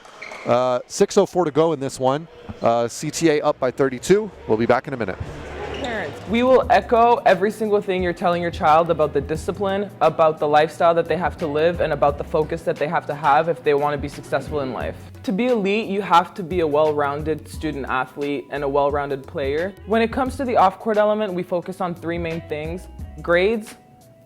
6:04 to go in this one. CTA up by 32. We'll be back in a minute. Parents, We will echo every single thing you're telling your child about the discipline, about the lifestyle that they have to live, and about the focus that they have to have if they want to be successful in life. To be elite, you have to be a well-rounded student athlete and a well-rounded player. When it comes to the off-court element, we focus on three main things: grades,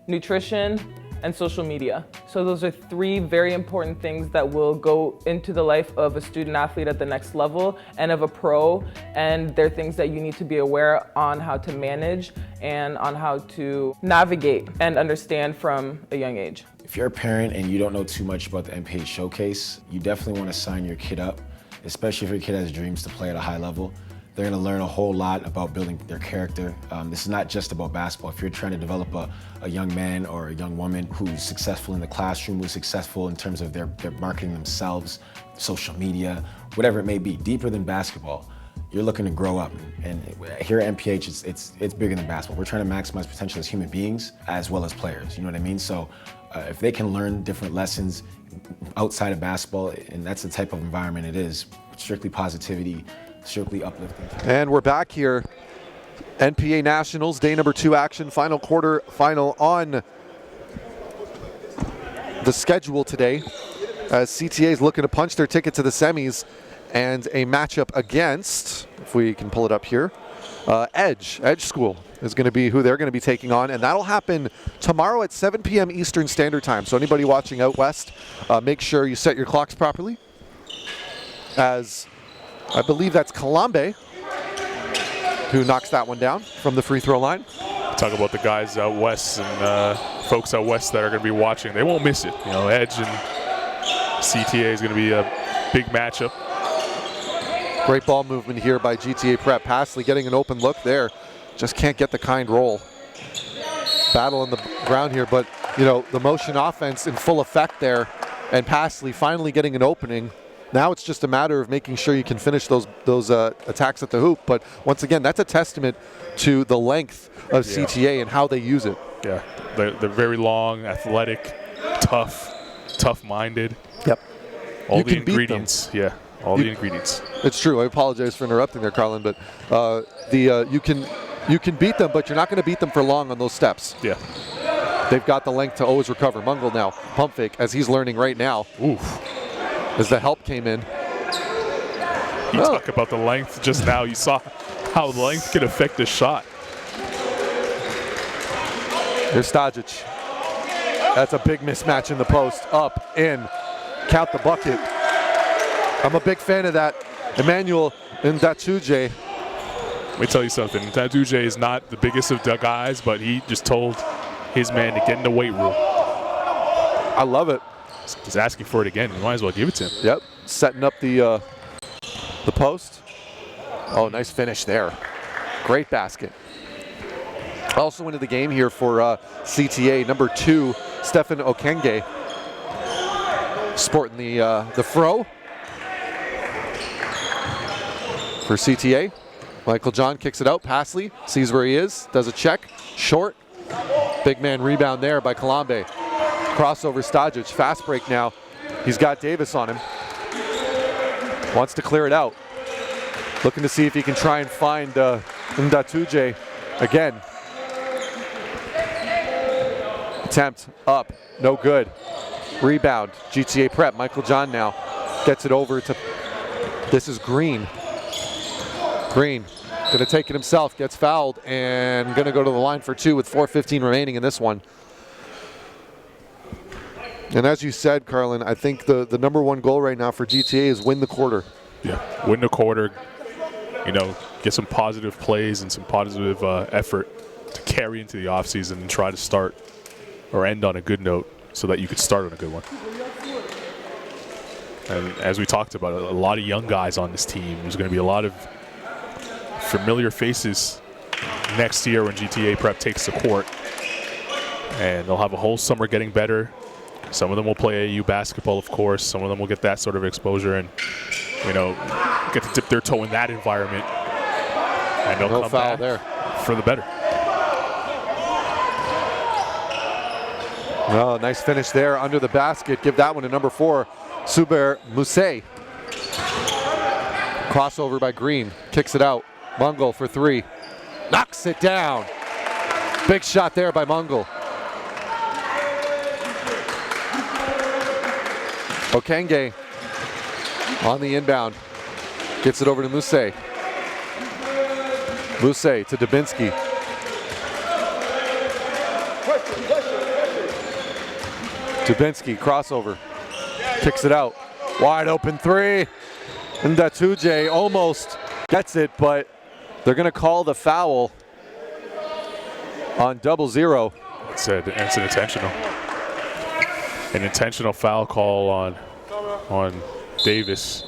nutrition, and social media. So those are three very important things that will go into the life of a student athlete at the next level and of a pro, and they're things that you need to be aware on how to manage and on how to navigate and understand from a young age. If you're a parent and you don't know too much about the NPA showcase, you definitely want to sign your kid up, especially if your kid has dreams to play at a high level. They're going to learn a whole lot about building their character. This is not just about basketball. If you're trying to develop a young man or a young woman who's successful in the classroom, who's successful in terms of their marketing themselves, social media, whatever it may be, deeper than basketball, you're looking to grow up. And here at NPH, it's bigger than basketball. We're trying to maximize potential as human beings as well as players, you know what I mean? So if they can learn different lessons outside of basketball, and that's the type of environment it is, strictly positivity, strictly uplifting. And we're back here. NPA Nationals, day number 2 action, final quarter final on the schedule today, as CTA is looking to punch their ticket to the semis, and a matchup against, if we can pull it up here, Edge School is going to be who they're going to be taking on, and that'll happen tomorrow at 7 p.m. Eastern Standard Time. So anybody watching out west, make sure you set your clocks properly, as I believe that's Kalambe who knocks that one down from the free throw line. Talk about the guys out west and folks out west that are going to be watching. They won't miss it. You know, Edge and CTA is going to be a big matchup. Great ball movement here by GTA Prep. Passley getting an open look there. Just can't get the kind roll. Battle on the ground here, but you know, the motion offense in full effect there, and Passley finally getting an opening. Now it's just a matter of making sure you can finish those attacks at the hoop. But once again, that's a testament to the length of CTA and how they use it. Yeah, they're very long, athletic, tough-minded. Yep. All you the can ingredients. Beat them. Yeah, all the ingredients. It's true. I apologize for interrupting there, Carlin, but you can beat them, but you're not going to beat them for long on those steps. Yeah. They've got the length to always recover. Mungle now, pump fake, as he's learning right now. Oof. As the help came in. You talk about the length just now. You saw how length can affect the shot. Here's Stajic. That's a big mismatch in the post. Up, in, count the bucket. I'm a big fan of that. Emmanuel Ndatuje. Let me tell you something. Ndatuje is not the biggest of the guys, but he just told his man to get in the weight room. I love it. He's asking for it again. You might as well give it to him. Yep, setting up the post. Oh, nice finish there. Great basket. Also into the game here for CTA, number 2, Stefan Okenge. Sporting the fro for CTA. Michael John kicks it out. Passley sees where he is, does a check, short. Big man rebound there by Kalambe. Crossover Stajic, fast break now. He's got Davis on him. Wants to clear it out. Looking to see if he can try and find Ndatuje again. Attempt up, no good. Rebound, GTA Prep. Michael John now gets it over to, this is Green. Green gonna take it himself, gets fouled, and gonna go to the line for 2 with 4:15 remaining in this one. And as you said, Carlin, I think the number 1 goal right now for GTA is win the quarter. Yeah, win the quarter, you know, get some positive plays and some positive effort to carry into the offseason and try to start or end on a good note so that you could start on a good one. And as we talked about, a lot of young guys on this team. There's going to be a lot of familiar faces next year when GTA Prep takes the court. And they'll have a whole summer getting better. Some of them will play AAU basketball, of course. Some of them will get that sort of exposure and, you know, get to dip their toe in that environment. And they'll come back there for the better. Oh, nice finish there under the basket. Give that one to number 4, Suber Muse. Crossover by Green. Kicks it out. Mungle for 3. knocks it down. Big shot there by Mungle. Okenge on the inbound. Gets it over to Mousse. Mousse to Dubinsky. Dubinsky, crossover. Kicks it out. Wide open three. And Datuje almost gets it, but they're going to call the foul on 0-0. It's an intentional. An intentional foul call on Davis.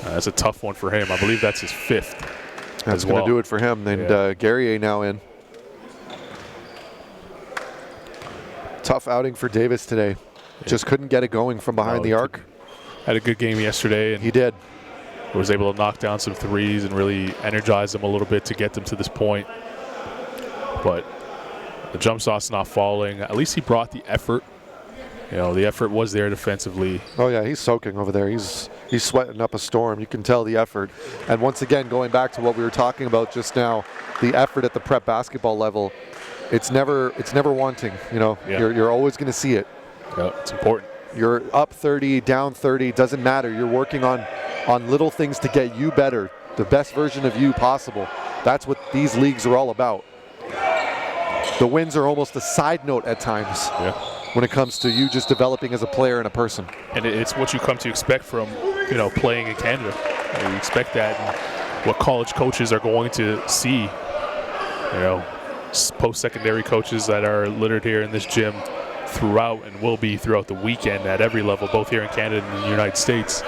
That's a tough one for him. I believe that's his 5th. That's going to do it for him. And Guerrier now in. Tough outing for Davis today. Just couldn't get it going from behind the arc. Had a good game yesterday. And he did. Was able to knock down some threes and really energize them a little bit to get them to this point. But the jump shot's not falling. At least he brought the effort. You know, the effort was there defensively. Oh yeah, he's soaking over there. He's sweating up a storm. You can tell the effort. And once again, going back to what we were talking about just now, the effort at the prep basketball level, it's never wanting. You know, you're always going to see it. Yeah, it's important. You're up 30, down 30, doesn't matter. You're working on little things to get you better, the best version of you possible. That's what these leagues are all about. The wins are almost a side note at times. Yeah. When it comes to you just developing as a player and a person. And it's what you come to expect from, playing in Canada. You expect that, and what college coaches are going to see. Post-secondary coaches that are littered here in this gym throughout and will be throughout the weekend at every level, both here in Canada and in the United States.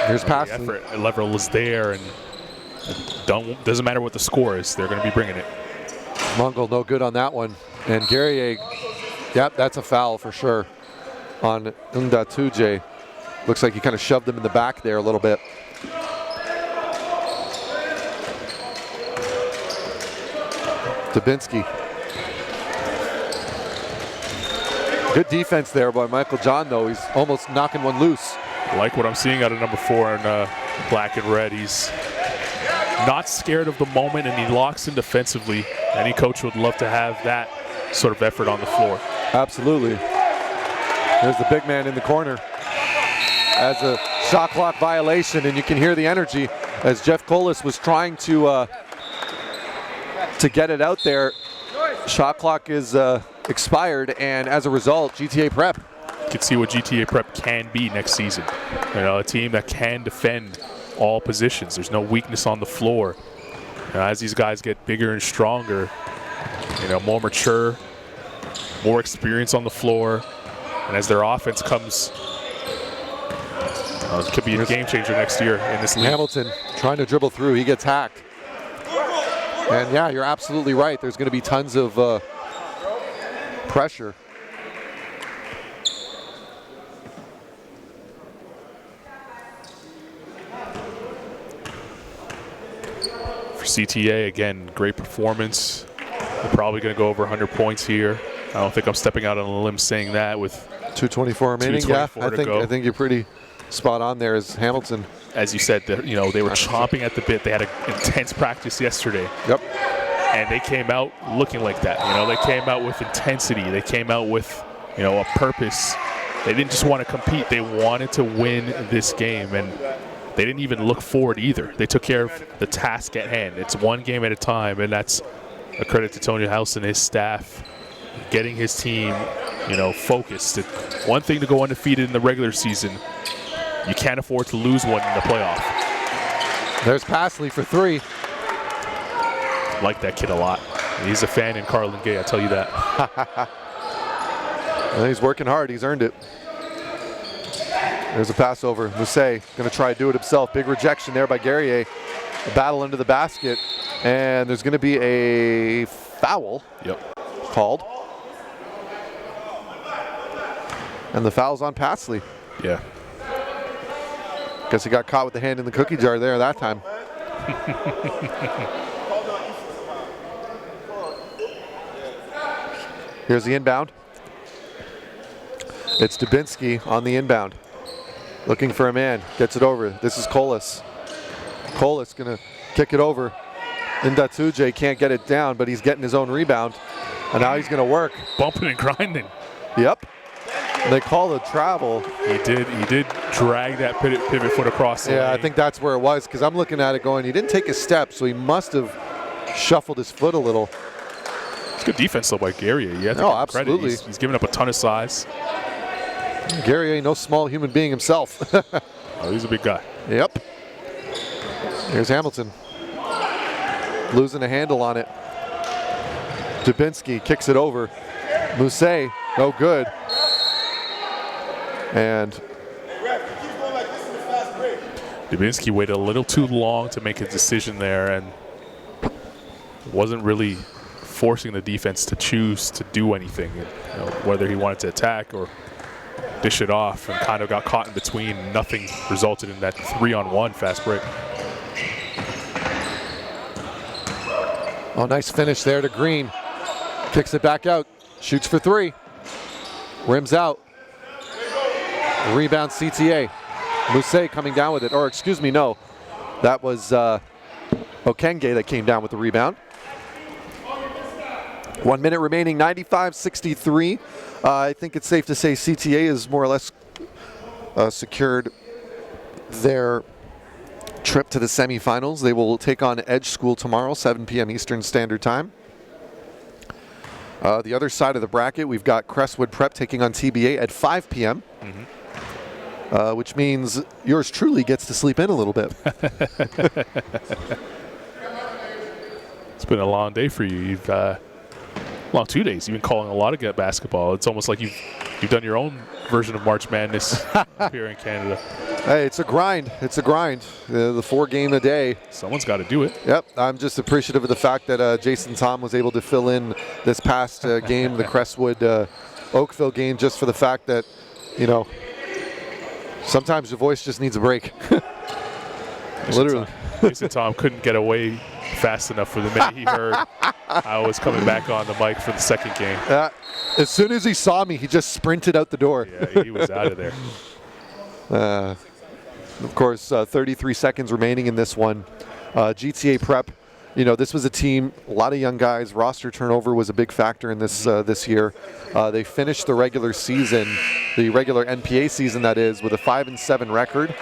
Here's pass. The effort level is there, and doesn't matter what the score is, they're going to be bringing it. Mungle no good on that one. And Guerrier, yep, that's a foul for sure on Ndatuje. Looks like he kind of shoved him in the back there a little bit. Dubinsky. Good defense there by Michael John, though. He's almost knocking one loose. I like what I'm seeing out of number 4 in black and red. He's not scared of the moment, and he locks in defensively. Any coach would love to have that sort of effort on the floor. Absolutely. There's the big man in the corner as a shot clock violation, and you can hear the energy as Jeff Colas was trying to get it out there. Shot clock is expired, and as a result, GTA Prep. You can see what GTA Prep can be next season. A team that can defend all positions. There's no weakness on the floor. As these guys get bigger and stronger, more mature, more experience on the floor, and as their offense comes, it could be a game changer next year in this league. Hamilton trying to dribble through, he gets hacked. And yeah, you're absolutely right. There's going to be tons of pressure. For CTA, again, great performance. They're probably going to go over 100 points here. I don't think I'm stepping out on a limb saying that with 2:24 remaining. Yeah, I think you're pretty spot on there as Hamilton. As you said, they were chomping at the bit. They had an intense practice yesterday. Yep. And they came out looking like that. They came out with intensity. They came out with, a purpose. They didn't just want to compete. They wanted to win this game. And they didn't even look forward either. They took care of the task at hand. It's one game at a time, and that's a credit to Tony House and his staff, getting his team, focused. It's one thing to go undefeated in the regular season. You can't afford to lose one in the playoff. There's Pasley for 3. Like that kid a lot. He's a fan in Carlin Gay, I'll tell you that. Well, he's working hard. He's earned it. There's a pass over. Mousse going to try to do it himself. Big rejection there by Guerrier. A battle into the basket. And there's going to be a foul called. And the foul's on Pasley. Yeah. Guess he got caught with the hand in the cookie jar there that time. Here's the inbound. It's Dubinsky on the inbound. Looking for a man. Gets it over. This is Colas. Colas going to kick it over. Ndatuje can't get it down, but he's getting his own rebound. And now he's going to work. Bumping and grinding. Yep. They call the travel. He did drag that pivot foot across the lane. I think that's where it was, because I'm looking at it going, he didn't take a step, so he must have shuffled his foot a little. It's good defense, though, by Guerrier. You have to give him absolutely. Credit. He's giving up a ton of size. Guerrier, no small human being himself. Oh, he's a big guy. Yep. Here's Hamilton. Losing a handle on it. Dubinsky kicks it over. Mousset, no good. And Dubinsky waited a little too long to make a decision there and wasn't really forcing the defense to choose to do anything, whether he wanted to attack or dish it off, and kind of got caught in between. Nothing resulted in that 3-on-1 fast break. Oh, nice finish there to Green. Kicks it back out, shoots for three. Rims out. Rebound CTA. Mousset coming down with it, or excuse me, no. That was Okenge that came down with the rebound. 1 minute remaining, 95-63. I think it's safe to say CTA is more or less secured their trip to the semifinals. They will take on Edge School tomorrow, 7 p.m. Eastern Standard Time. The other side of the bracket, we've got Crestwood Prep taking on TBA at 5 p.m., which means yours truly gets to sleep in a little bit. It's been a long day for you. You've long 2 days. You've been calling a lot of basketball. It's almost like you've done your own version of March Madness here in Canada. Hey, it's a grind. It's a grind. The 4 game a day. Someone's got to do it. Yep. I'm just appreciative of the fact that Jason Tom was able to fill in this past game, the Crestwood Oakville game, just for the fact that, sometimes your voice just needs a break. Literally. Jason Tom couldn't get away fast enough for the minute he heard I was coming back on the mic for the second game. As soon as he saw me, he just sprinted out the door. Yeah, he was out of there. Of course, 33 seconds remaining in this one. GTA Prep, this was a team, a lot of young guys. Roster turnover was a big factor in this this year. They finished the regular season, the regular NPA season that is, with a 5-7 record.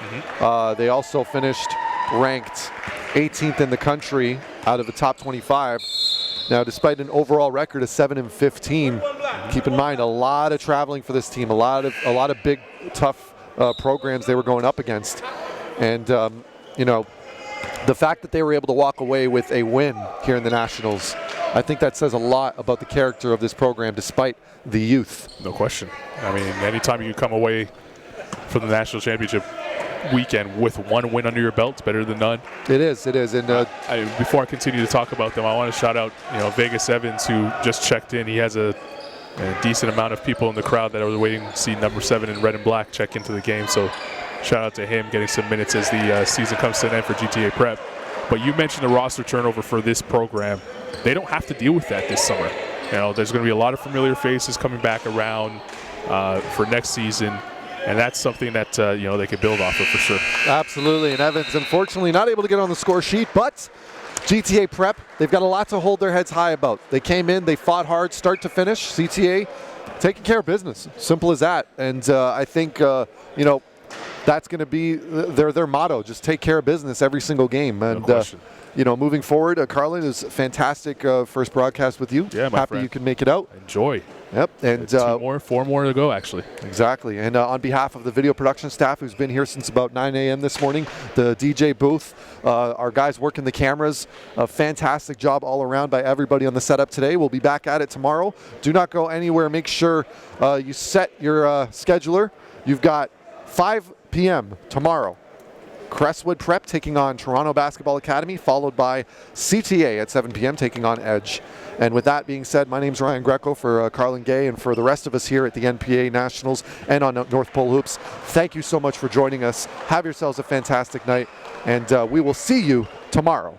They also finished ranked 18th in the country out of the top 25. Now, despite an overall record of 7-15, keep in mind a lot of traveling for this team, a lot of big, tough programs they were going up against, and the fact that they were able to walk away with a win here in the Nationals, I think that says a lot about the character of this program, despite the youth. No question. I mean, anytime you come away from the National Championship weekend with one win under your belt, it's better than none. It is. And before I continue to talk about them, I want to shout out, Vegas Evans, who just checked in. He has a decent amount of people in the crowd that are waiting to see number 7 in red and black check into the game. So shout out to him getting some minutes as the season comes to an end for GTA Prep. But you mentioned the roster turnover for this program. They don't have to deal with that this summer. There's going to be a lot of familiar faces coming back around for next season. And that's something that, they could build off of for sure. Absolutely. And Evans, unfortunately, not able to get on the score sheet, but GTA Prep, they've got a lot to hold their heads high about. They came in, they fought hard, start to finish. CTA taking care of business. Simple as that. And I think, that's going to be their motto. Just take care of business every single game. And, moving forward, Carlin, is fantastic first broadcast with you. Yeah, my Happy friend. you can make it out. Enjoy. Yep. And 4 more to go, actually. Exactly. And on behalf of the video production staff, who's been here since about 9 a.m. this morning, the DJ booth, our guys working the cameras, a fantastic job all around by everybody on the setup today. We'll be back at it tomorrow. Do not go anywhere. Make sure you set your scheduler. You've got 5 p.m. tomorrow. Crestwood Prep taking on Toronto Basketball Academy, followed by CTA at 7 p.m. taking on Edge. And with that being said, my name's Ryan Greco for Carlin Gay, and for the rest of us here at the NPA Nationals and on North Pole Hoops, thank you so much for joining us. Have yourselves a fantastic night, and we will see you tomorrow.